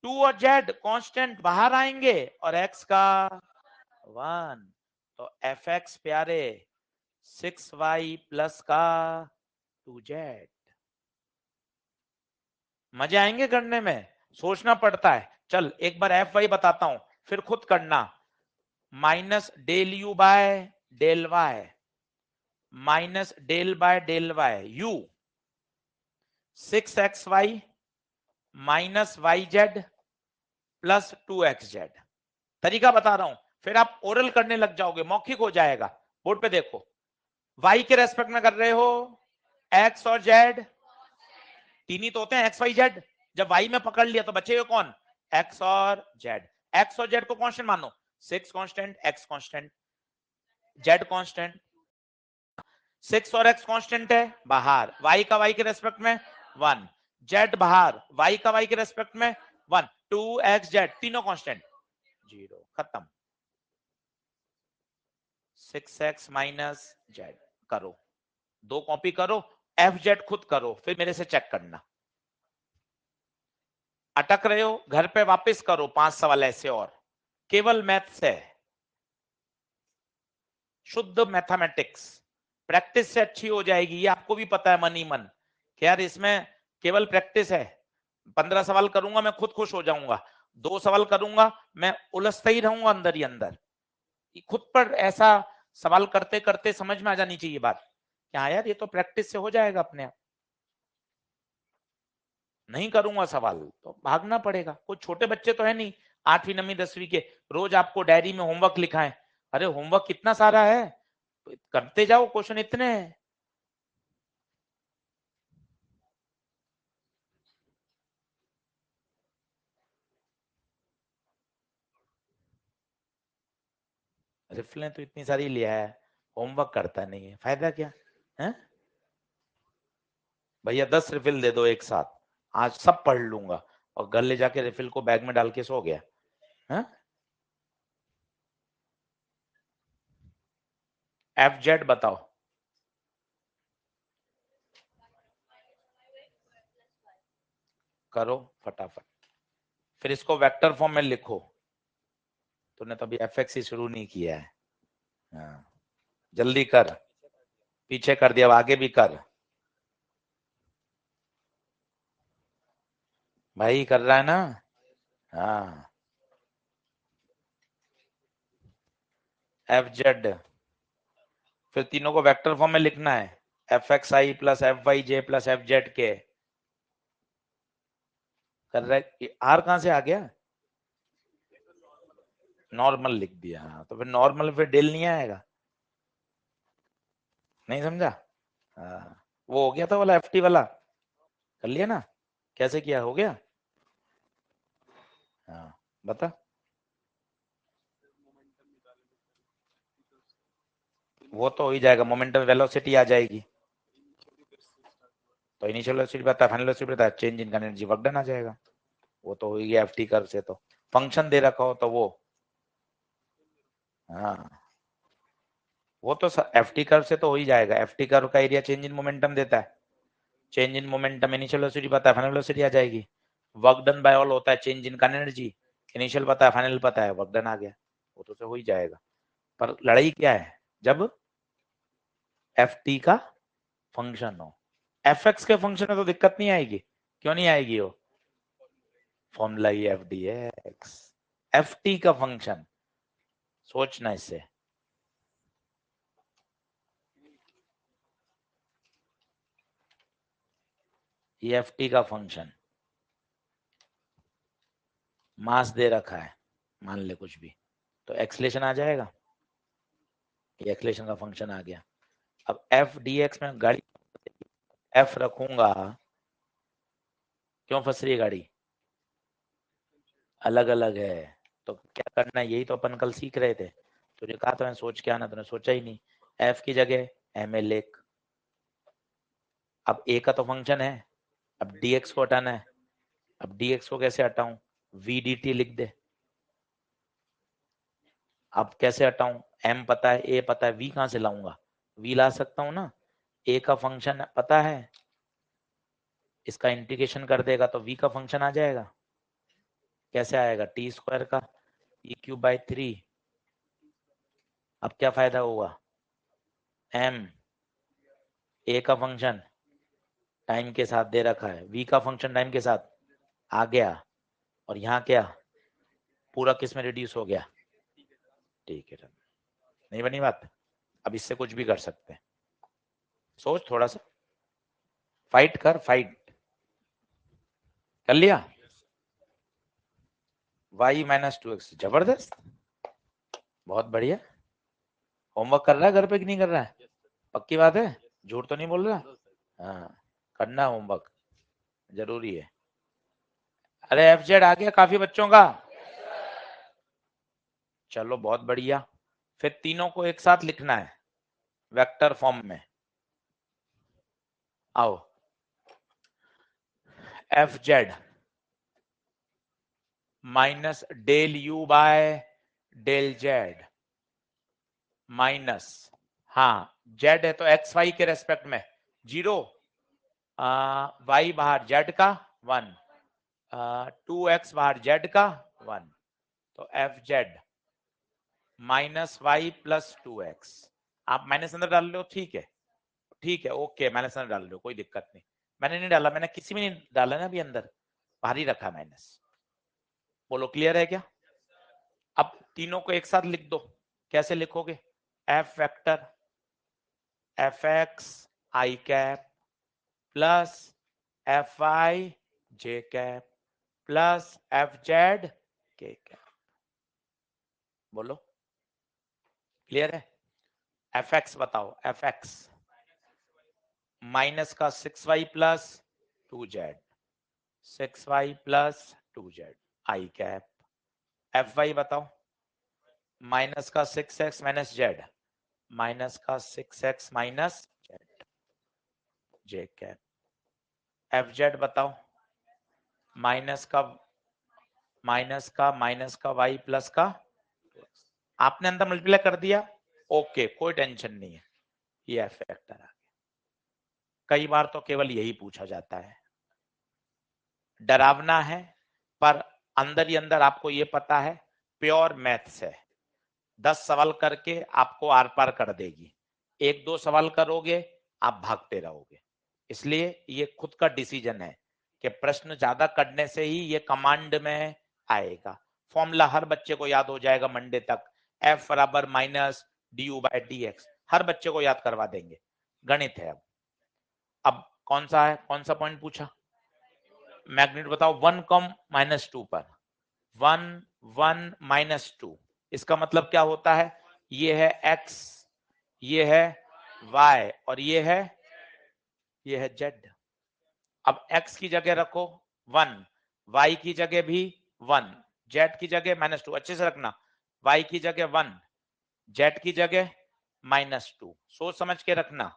टू और जेड कांस्टेंट बाहर आएंगे और एक्स का वन। तो एफ एक्स प्यारे 6y प्लस का 2z। मजे आएंगे करने में, सोचना पड़ता है। चल एक बार एफ वाई बताता हूं, फिर खुद करना। Minus del u by del y minus del by del y u 6xy minus y z plus 2xz। तरीका बता रहा हूं, फिर आप ओरल करने लग जाओगे, मौखिक हो जाएगा। बोर्ड पे देखो, y के रेस्पेक्ट में कर रहे हो, x और z तीन ही तो होते हैं, एक्स वाई जेड। जब y में पकड़ लिया तो बचेगा कौन, x और z। x और z को कांस्टेंट मानो, 6 constant, x constant, z constant. 6 और x कांस्टेंट है बाहर, y का y के रेस्पेक्ट में 1, z बाहर, y का y के रेस्पेक्ट में 1, 2xz तीनों कांस्टेंट, जीरो, खत्म। 6x माइनस z करो, दो कॉपी करो, एफ जेड खुद करो, फिर मेरे से चेक करना। अटक रहे हो, घर पे वापस करो 5 सवाल ऐसे और, केवल मैथ से, शुद्ध मैथमेटिक्स। प्रैक्टिस से अच्छी हो जाएगी, ये आपको भी पता है मन ही मन कि यार इसमें केवल प्रैक्टिस है। 15 सवाल करूंगा मैं खुद खुश हो जाऊंगा, 2 सवाल करूंगा मैं उलझता ही रहूंगा अंदर ही अंदर। खुद पर ऐसा सवाल करते करते समझ में आ जानी चाहिए बात, क्या यार ये तो प्रैक्टिस से हो जाएगा अपने आप। नहीं करूंगा सवाल तो भागना पड़ेगा। कोई छोटे बच्चे तो है नहीं 8वीं 9वीं 10वीं के, रोज आपको डायरी में होमवर्क लिखाएं। अरे होमवर्क कितना सारा है, करते जाओ, क्वेश्चन इतने हैं। रिफलें तो इतनी सारी लिया है, होमवर्क करता नहीं है, फायदा क्या है। भैया 10 रिफिल दे दो एक साथ, आज सब पढ़ लूंगा और घर ले जाके रिफिल को बैग में डाल के सो गया है। एफ जेड बताओ, करो फटाफट, फिर इसको वेक्टर फॉर्म में लिखो। तूने तो अभी एफ एक्स ही शुरू नहीं किया है, हाँ जल्दी कर, पीछे कर दिया, अब आगे भी कर। भाई कर रहा है ना, हाँ एफ जेड, फिर तीनों को वेक्टर फॉर्म में लिखना है, एफ एक्स आई प्लस एफ वाई जे प्लस एफ जेड के। कर रहे आर कहां से आ गया? नॉर्मल लिख दिया। हाँ, तो फिर नॉर्मल फिर डेल नहीं आएगा। नहीं समझा? हाँ, वो हो गया था वाला एफ टी वाला, कर लिया ना? कैसे किया, हो गया? हाँ बता। वो तो हो ही जाएगा, मोमेंटम वेलोसिटी आ जाएगी, तो इनिशियल वेलोसिटी पता है, फाइनल वेलोसिटी पता है, change in energy work done आ जाएगा। वो तो हो गया एफ टी कर्व से, तो फंक्शन दे रखा हो तो वो, हाँ वो तो एफ टी कर्व से तो हो ही जाएगा। एफ टी कर्व का एरिया चेंज इन मोमेंटम देता है, change in momentum initial velocity पता है, फाइनल वेलोसिटी आ जाएगी। वर्क डन बाय ऑल होता है चेंज इन एनर्जी, इनिशियल पता है, फाइनल पता है, वर्क डन आ गया, वो तो हो ही जाएगा। पर लड़ाई क्या है, जब एफ टी का फंक्शन हो। एफ एक्स के फंक्शन में तो दिक्कत नहीं आएगी, क्यों नहीं आएगी? वो फॉर्मूला ही एफ डी है एक्स, एफ टी का फंक्शन, सोचना इससे। ये एफ टी का फंक्शन, मास दे रखा है, मान ले कुछ भी, तो एक्सलेशन आ जाएगा, ये एक्सलेशन का फंक्शन आ गया। अब एफ डी एक्स में गाड़ी एफ रखूंगा, क्यों फंस रही है गाड़ी? अलग अलग है, तो क्या करना है, यही तो अपन कल सीख रहे थे। तुझे कहा तो मैं सोच के आना, तूने सोचा ही नहीं। एफ की जगह एम एल एक, अब ए का तो फंक्शन है, अब डी एक्स को हटाना है। अब डी एक्स को कैसे हटाऊं? वी डी टी लिख दे। अब कैसे हटाऊं? एम पता है, ए पता है, वी कहां से लाऊंगा? वी ला सकता हूं ना, ए का फंक्शन पता है, इसका इंटीग्रेशन कर देगा तो वी का फंक्शन आ जाएगा। कैसे आएगा? टी स्क्वायर का ई क्यूब बाई 3। अब क्या फायदा हुआ? एम ए का फंक्शन टाइम के साथ दे रखा है, वी का फंक्शन टाइम के साथ आ गया, और यहाँ क्या पूरा किस में रिड्यूस हो गया? ठीक है, नहीं बनी बात? अब इससे कुछ भी कर सकते हैं, सोच थोड़ा सा, फाइट कर, फाइट कर लिया। y माइनस 2x, जबरदस्त, बहुत बढ़िया। होमवर्क कर रहा है घर पे कि नहीं कर रहा है? पक्की बात है, झूठ तो नहीं बोल रहा? हाँ, करना होमवर्क, जरूरी है। अरे एफ जेड आ गया काफी बच्चों का? चलो बहुत बढ़िया। फिर तीनों को एक साथ लिखना है वेक्टर फॉर्म में। आओ, F z minus del u by del z minus, हाँ जेड है तो एक्स वाई के रेस्पेक्ट में 0, वाई बाहर जेड का 1, 2x बाहर जेड का 1, तो F z minus y plus 2x। आप माइनस अंदर डाल लो, ठीक है, ठीक है, ओके, माइनस अंदर डाल लो, कोई दिक्कत नहीं। मैंने नहीं डाला, मैंने किसी में नहीं डाला ना अभी, अंदर बाहर ही रखा माइनस। बोलो क्लियर है क्या? अब तीनों को एक साथ लिख दो। कैसे लिखोगे? F vector F x I cap plus F I J cap plus F Z के कैप। बोलो क्लियर है? एफ एक्स बताओ, एफ एक्स माइनस का 6y plus 2z, 6y plus 2z आई कैप। एफ वाई बताओ, माइनस का 6x minus Z, minus का 6x minus Z J cap. F Z बताओ, minus का y प्लस का, आपने अंदर मल्टीप्लाई कर दिया, ओके कोई टेंशन नहीं है, ये एफ वेक्टर आ गया। कई बार तो केवल यही पूछा जाता है, डरावना है, पर अंदर ही अंदर आपको ये पता है प्योर मैथ्स है, 10 सवाल करके आपको आर पार कर देगी, 1-2 सवाल करोगे आप भागते रहोगे। इसलिए ये खुद का डिसीजन है कि प्रश्न ज्यादा करने से ही ये कमांड में आएगा। फॉर्मूला हर बच्चे को याद हो जाएगा मंडे तक, F बराबर माइनस du बाय dx। हर बच्चे को याद करवा देंगे, गणित है। अब कौन सा पॉइंट पूछा? मैग्नीट्यूड बताओ 1 कम -2 पर। 1 1 -2, इसका मतलब क्या होता है? ये है x, ये है y और ये है z। अब x की जगह रखो 1, y की जगह भी 1, z की जगह -2। अच्छे से रखना, y की जगह 1, z की जगह -2, सोच समझ के रखना।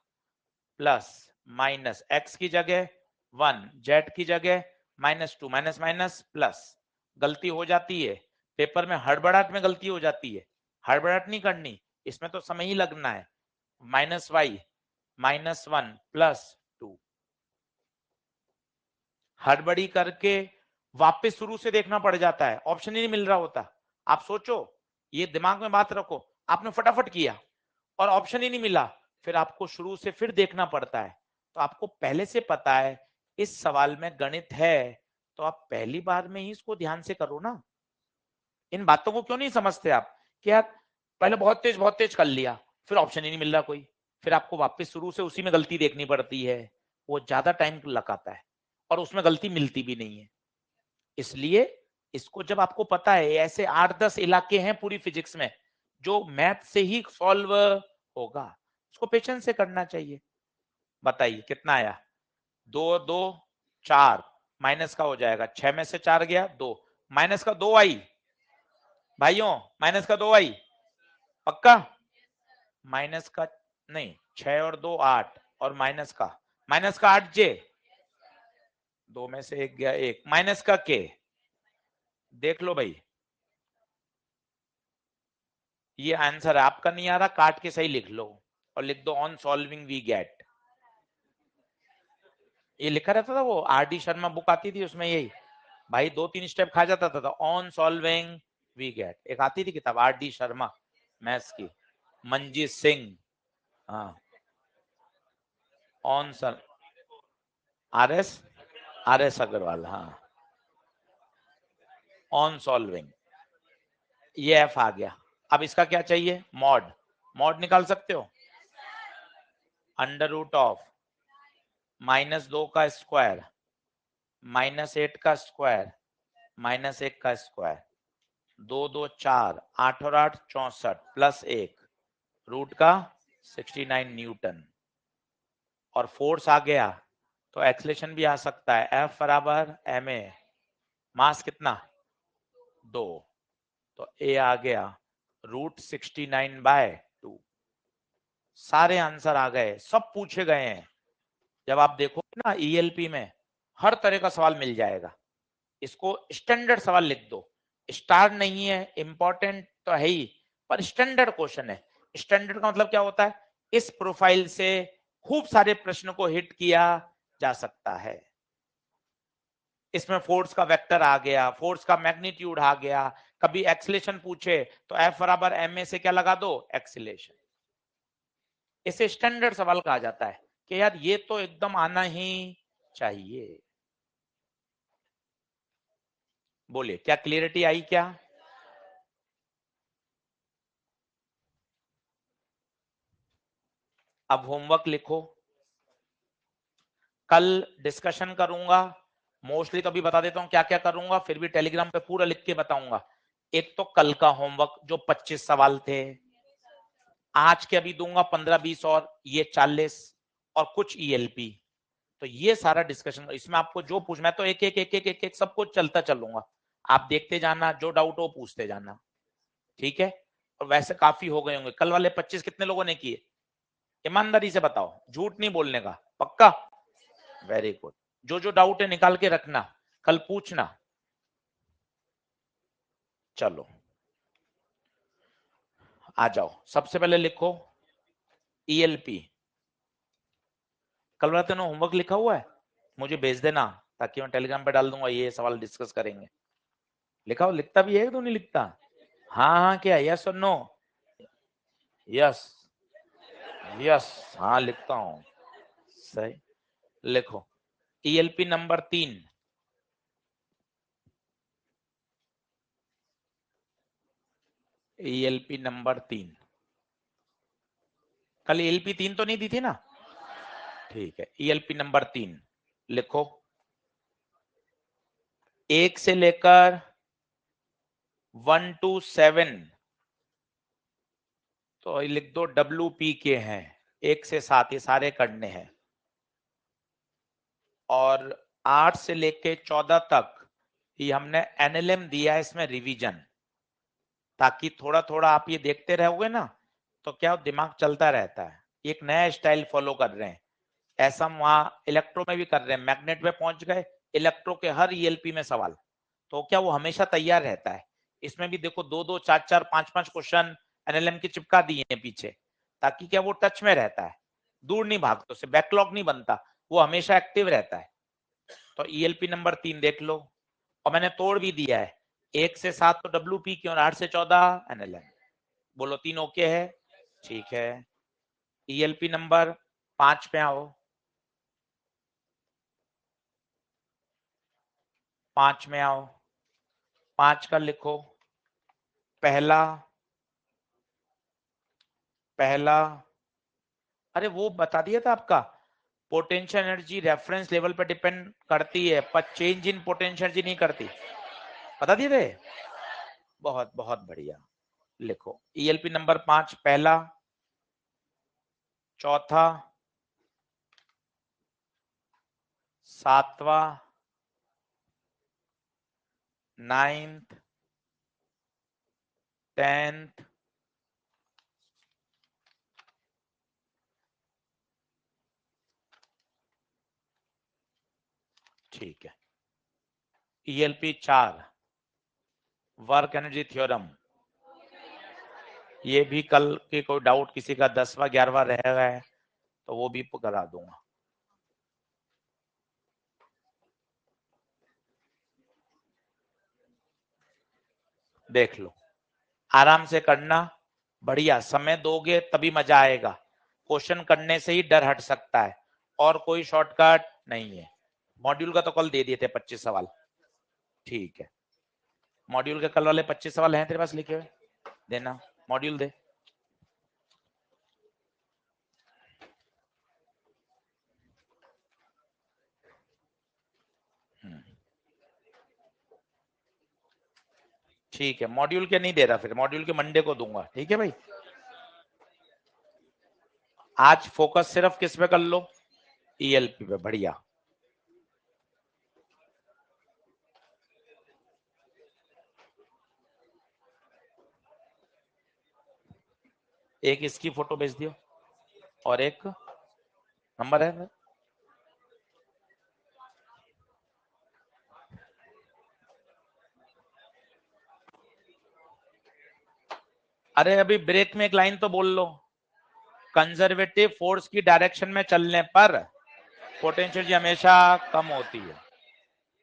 प्लस माइनस x की जगह 1, z की जगह -2, माइनस माइनस प्लस। गलती हो जाती है पेपर में, हड़बड़ाहट में गलती हो जाती है, हड़बड़ाहट नहीं करनी, इसमें तो समय ही लगना है। -y -1 +2, हड़बड़ी करके वापस शुरू से देखना पड़ जाता है, ऑप्शन ही नहीं मिल रहा होता। आप सोचो, ये दिमाग में बात रखो, आपने फटाफट किया और ऑप्शन ही नहीं मिला, फिर आपको शुरू से फिर देखना पड़ता है। तो आपको पहले से पता है इस सवाल में गणित है, तो आप पहली बार में ही इसको ध्यान से करो ना। इन बातों को क्यों नहीं समझते आप कि यार पहले बहुत तेज कर लिया, फिर ऑप्शन ही नहीं मिल रहा कोई, फिर आपको वापस शुरू से उसी में गलती देखनी पड़ती है, वो ज्यादा टाइम लगाता है और उसमें गलती मिलती भी नहीं है। इसलिए इसको जब आपको पता है, ऐसे 8-10 इलाके हैं पूरी फिजिक्स में जो मैथ से ही सॉल्व होगा, उसको पेशेंस से करना चाहिए। बताइए कितना आया? 2 2 4, माइनस का हो जाएगा, 6 में से 4 गया 2, माइनस का 2 आई भाइयों, माइनस का 2 आई पक्का? माइनस का नहीं, 6 और 2 8, और माइनस का 8 जे, 2 में से 1 गया 1, माइनस का के। देख लो भाई, ये आंसर आपका नहीं आ रहा, काट के सही लिख लो और लिख दो ऑन सॉल्विंग वी गेट। ये लिखा रहता था, वो आर डी शर्मा बुक आती थी, उसमें यही भाई 2-3 स्टेप खा जाता था, ऑन सॉल्विंग वी गेट। एक आती थी किताब आर डी शर्मा मैथ्स की, मंजीत सिंह, हाँ on sir, R S Agarwal, हाँ ऑन सॉल्विंग, ये एफ आ गया। अब इसका क्या चाहिए? मॉड। मॉड निकाल सकते हो? √ऑफ -2 का स्क्वायर -8 का स्क्वायर -1 का स्क्वायर, 2 2 4, 8 और 8 64 +1 रूट का 69 न्यूटन। और फोर्स आ गया तो एक्सलेशन भी आ सकता है, F बराबर ma, मास कितना 2, तो A आ गया √69/2। सारे आंसर आ गए, सब पूछे गए हैं। जब आप देखोगे ना ELP में हर तरह का सवाल मिल जाएगा, इसको स्टैंडर्ड सवाल लिख दो। स्टार नहीं है, इंपॉर्टेंट तो है ही, पर स्टैंडर्ड क्वेश्चन है। स्टैंडर्ड का मतलब क्या होता है? इस प्रोफाइल से खूब सारे प्रश्न को हिट किया जा सकता है। इसमें फोर्स का वेक्टर आ गया, फोर्स का मैग्नीट्यूड आ गया, कभी एक्सीलरेशन पूछे तो F बराबर ma से क्या लगा दो? एक्सीलरेशन। इसे स्टैंडर्ड सवाल कहा जाता है कि यार ये तो एकदम आना ही चाहिए। बोलिए, क्या क्लियरिटी आई क्या? अब होमवर्क लिखो, कल डिस्कशन करूंगा, मोस्टली तो अभी बता देता हूं क्या क्या करूंगा, फिर भी टेलीग्राम पे पूरा लिख के बताऊंगा। एक तो कल का होमवर्क जो 25 सवाल थे, आज के अभी दूंगा 15-20 और ये 40 और कुछ ELP। तो ये सारा डिस्कशन, इसमें आपको जो पूछ, मैं तो एक एक एक एक एक, एक सब कुछ चलता चलूंगा, आप देखते जाना, जो डाउट हो पूछते जाना, ठीक है? और वैसे काफी हो गए होंगे। कल वाले 25 कितने लोगों ने किए? ईमानदारी से बताओ, झूठ नहीं बोलने का, पक्का? Very good. जो जो डाउट है निकाल के रखना, कल पूछना। चलो आ जाओ, सबसे पहले लिखो ELP। कल वाला तेने होमवर्क लिखा हुआ है, मुझे भेज देना ताकि मैं टेलीग्राम पे डाल दूंगा, ये सवाल डिस्कस करेंगे। लिखा हो? लिखता भी है तो नहीं लिखता? हाँ हाँ क्या, यस और नो? यस यस, हाँ लिखता हूँ, सही। लिखो ELP नंबर 3, ELP नंबर 3, कल ELP 3 तो नहीं दी थी ना? ठीक है, ELP नंबर 3 लिखो। 1 से लेकर 1 to 7 तो लिख दो WP के हैं, 1 से 7 ये सारे करने हैं। और 8 से लेके 14 तक ये हमने NLM दिया है, इसमें रिवीजन, ताकि थोड़ा थोड़ा आप ये देखते रहोगे ना तो क्या दिमाग चलता रहता है। एक नया स्टाइल फॉलो कर रहे हैं, ऐसा हम वहां इलेक्ट्रो में भी कर रहे हैं। मैग्नेट में पहुंच गए, इलेक्ट्रो के हर ELP में सवाल, तो क्या वो हमेशा तैयार रहता है। इसमें भी देखो 2-2 4-4 5-5 क्वेश्चन NLM के चिपका दिए हैं पीछे, ताकि क्या वो टच में रहता है, दूर नहीं भागता, उससे बैकलॉग नहीं बनता, वो हमेशा एक्टिव रहता है। तो ELP नंबर 3 देख लो, और मैंने तोड़ भी दिया है, 1 से 7 तो WP की और 8 से 14 NLM। बोलो 3 ओके है? ठीक है। ELP नंबर 5 पे आओ। 5 में आओ। 5 का लिखो। पहला अरे वो बता दिया था आपका, पोटेंशियल एनर्जी रेफरेंस लेवल पर डिपेंड करती है, पर चेंज इन पोटेंशियल एनर्जी नहीं करती। बता दिए थे? बहुत बहुत बढ़िया। लिखो ELP नंबर 5 पहला, चौथा, सातवां, 9th, 10th, ठीक है। ELP 4 वर्क एनर्जी थ्योरम, ये भी कल के कोई डाउट किसी का 10वां 11वां रह गया है तो वो भी करा दूंगा। देख लो, आराम से करना, बढ़िया समय दोगे तभी मजा आएगा। क्वेश्चन करने से ही डर हट सकता है, और कोई शॉर्टकट नहीं है। मॉड्यूल का तो कल दे दिए थे 25 सवाल, ठीक है। मॉड्यूल के कल वाले 25 सवाल हैं तेरे पास लिखे हुए? देना, मॉड्यूल दे। ठीक है, मॉड्यूल के नहीं दे रहा, फिर मॉड्यूल के मंडे को दूंगा, ठीक है भाई। आज फोकस सिर्फ किस पे कर लो? ELP पे, बढ़िया। एक इसकी फोटो भेज दियो, और एक नंबर है। अरे अभी ब्रेक में एक लाइन तो बोल लो। कंजर्वेटिव फोर्स की डायरेक्शन में चलने पर पोटेंशियल हमेशा कम होती है।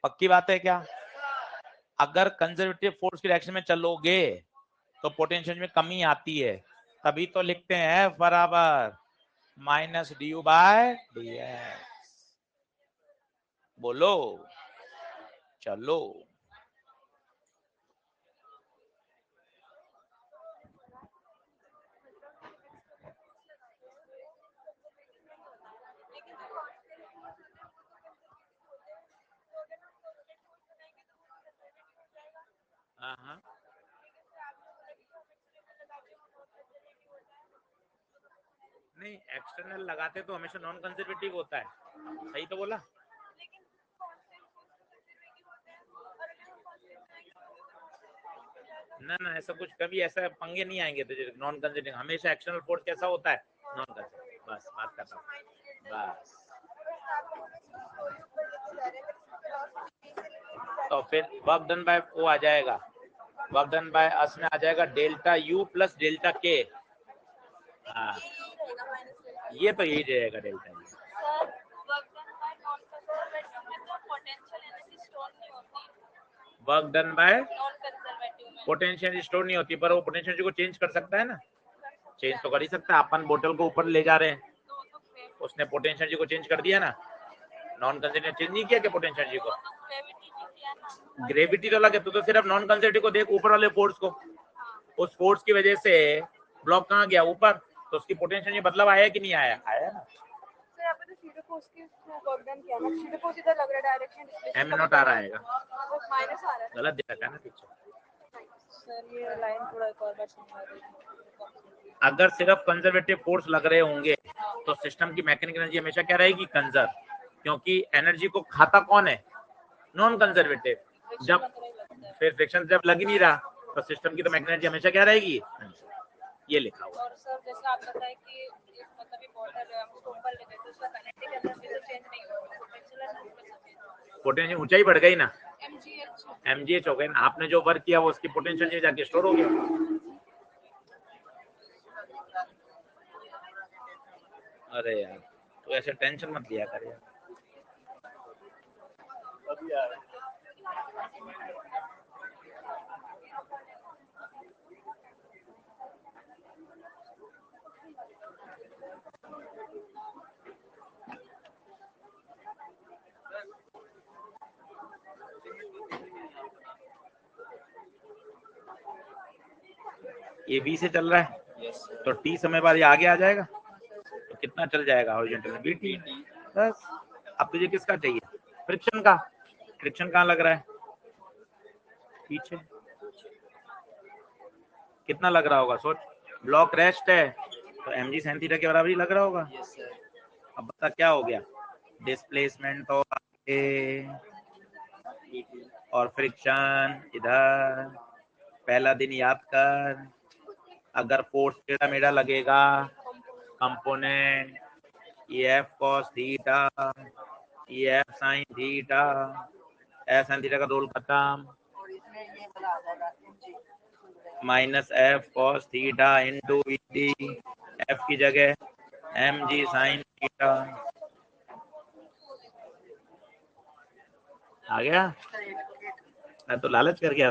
पक्की बात है क्या? अगर कंजर्वेटिव फोर्स की डायरेक्शन में चलोगे तो पोटेंशियल में कमी आती है, तभी तो लिखते हैं F बराबर -du/dx। बोलो, चलो। हाँ, नहीं एक्सटर्नल लगाते तो हमेशा नॉन कंजर्वेटिव होता है, सही तो बोला। ना ना, ऐसा कुछ कभी ऐसा पंगे नहीं आएंगे तो नॉन कंजर्वेटिव, हमेशा एक्सटर्नल फोर्स कैसा होता है? Non conservative. बस बात करता हूँ, बस। तो फिर वर्क डन बाय वो आ जाएगा, वर्क डन बाय अस में आ जाएगा delta U plus delta K। हाँ, ये तो यही रहेगा delta U। Work done bye potential store नहीं होती, पर वो पोटेंशियल को चेंज कर सकता है ना, चेंज तो कर ही सकता है। अपन बोतल को ऊपर ले जा रहे हैं, उसने पोटेंशियल को चेंज कर दिया ना, नॉन कंजर्वेटिव चेंज नहीं किया क्या पोटेंशियल को? ग्रेविटी तो लगे, तो सिर्फ नॉन कंजर्वेटिव को देख, ऊपर वाले फोर्स को। उस फोर्स की वजह से ब्लॉक कहाँ गया, ऊपर, तो उसकी पोटेंशियल ये बदलाव आया कि नहीं आया, आया ना। सर यहाँ पे तो सीधे फोर्स की वर्क डन किया ना, सीधे फोर्स इधर लग रहा है डायरेक्शन, एम नॉट आ रहा है, वो माइनस आ रहा है। गलत दिखा है ना पीछे। सर ये लाइन थोड़ा एक और बार समझा दीजिए। अगर सिर्फ कंजर्वेटिव फोर्स लग रहे होंगे तो सिस्टम की मैकेनिकल एनर्जी हमेशा क्या रहेगी, कंजर्व, क्योंकि एनर्जी को खाता कौन है, नॉन कंजर्वेटिव। जब फिर फ्रिक्शन जब लग ही नहीं रहा तो सिस्टम की तो मैकेनिकल एनर्जी हमेशा क्या रहेगी, ये लिखा हुआ। और सर जैसे आप बताएं कि मतलब ये वाटर जो है हम उसको ऊपर ले गए तो उसका काइनेटिक एनर्जी तो चेंज नहीं होगी, पोटेंशियल एनर्जी कैसे चेंज, पोटेंशियल ऊंचाई बढ़ गई ना, mgh mgh हो गई ना, आपने जो वर्क किया वो उसकी पोटेंशियल जाके स्टोर हो गया। अरे यार तो ऐसे टेंशन मत लिया कर यार। ये v से चल रहा है तो t समय बाद ये आगे आ जाएगा, तो कितना चल जाएगा हॉरिजॉन्टल में, vt। बस अब तुझे किसका चाहिए, फ्रिक्शन का। फ्रिक्शन कहाँ लग रहा है, पीछे। कितना लग रहा होगा सोच, ब्लॉक रेस्ट है तो mg sin थीटा के बराबर ही लग रहा होगा। अब बता क्या हो गया, डिस्प्लेसमेंट तो आगे और फ्रिक्शन इधर। पहला दिन याद कर, अगर फोर्स टेढ़ा मेढ़ा लगेगा, component EF cos theta, EF sin theta, F sin theta का रोल खत्म, minus F cos theta into VT, F की जगह mg sin थीटा आ गया। मैं तो लालच कर गया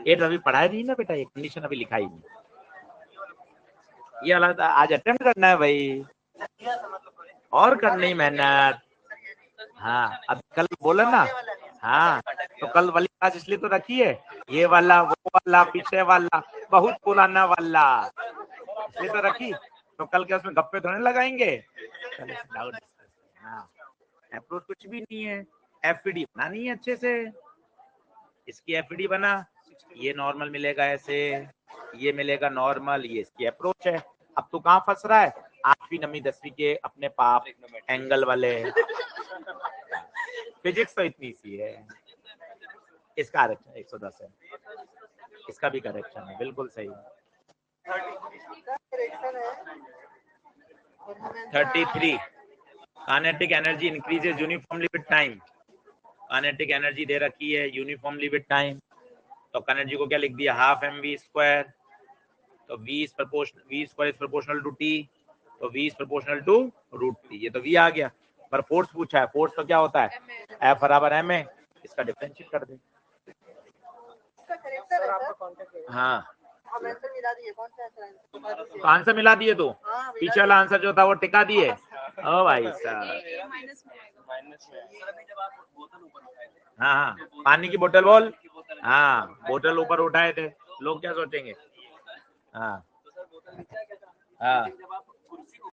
ये तो अभी पढ़ाई नहीं ना बेटा, ये कंडीशन अभी लिखाई नहीं, ये वाला आज अटेम्प्ट करना है भाई, और करनी मेहनत। हाँ अब कल बोला ना, हाँ तो कल वाली क्लास इसलिए तो रखी है, ये वाला वो वाला पीछे वाला बहुत पुराना वाला इसलिए तो रखी, तो कल क्या उसमें गप्पे थोड़े लगाएंगे। हाँ अप्रोच कुछ भी नहीं है, एफडी बनानी है अच्छे से, इसकी एफडी बना, ये नॉर्मल मिलेगा ऐसे, ये मिलेगा नॉर्मल, ये इसकी अप्रोच है। अब तू कहाँ फंस रहा है, 8वीं 9वीं 10वीं के अपने पाप एंगल वाले, फिजिक्स तो इतनी सी है। इसका करेक्शन 110 है, इसका भी करेक्शन है, बिल्कुल सही। 33 kinetic energy increases uniformly with time, kinetic energy दे रखी है यूनिफॉर्मली विद टाइम, तो एनर्जी को क्या लिख दिया, हाफ mv स्क्वायर, तो v is proportional to t, तो v is proportional to root t, ये तो v आ गया। पर फोर्स पूछा है, फोर्स तो क्या होता है, F बराबर ma, इसका डिफरेंशिएट कर दे। हाँ तो आंसर मिला दिए, तो पीछे वाला आंसर जो था वो टिका दिए। ओ भाई साहब, हाँ हाँ पानी की बोतल बोल, हाँ बोतल ऊपर उठाए थे, लोग क्या सोचेंगे। हाँ हाँ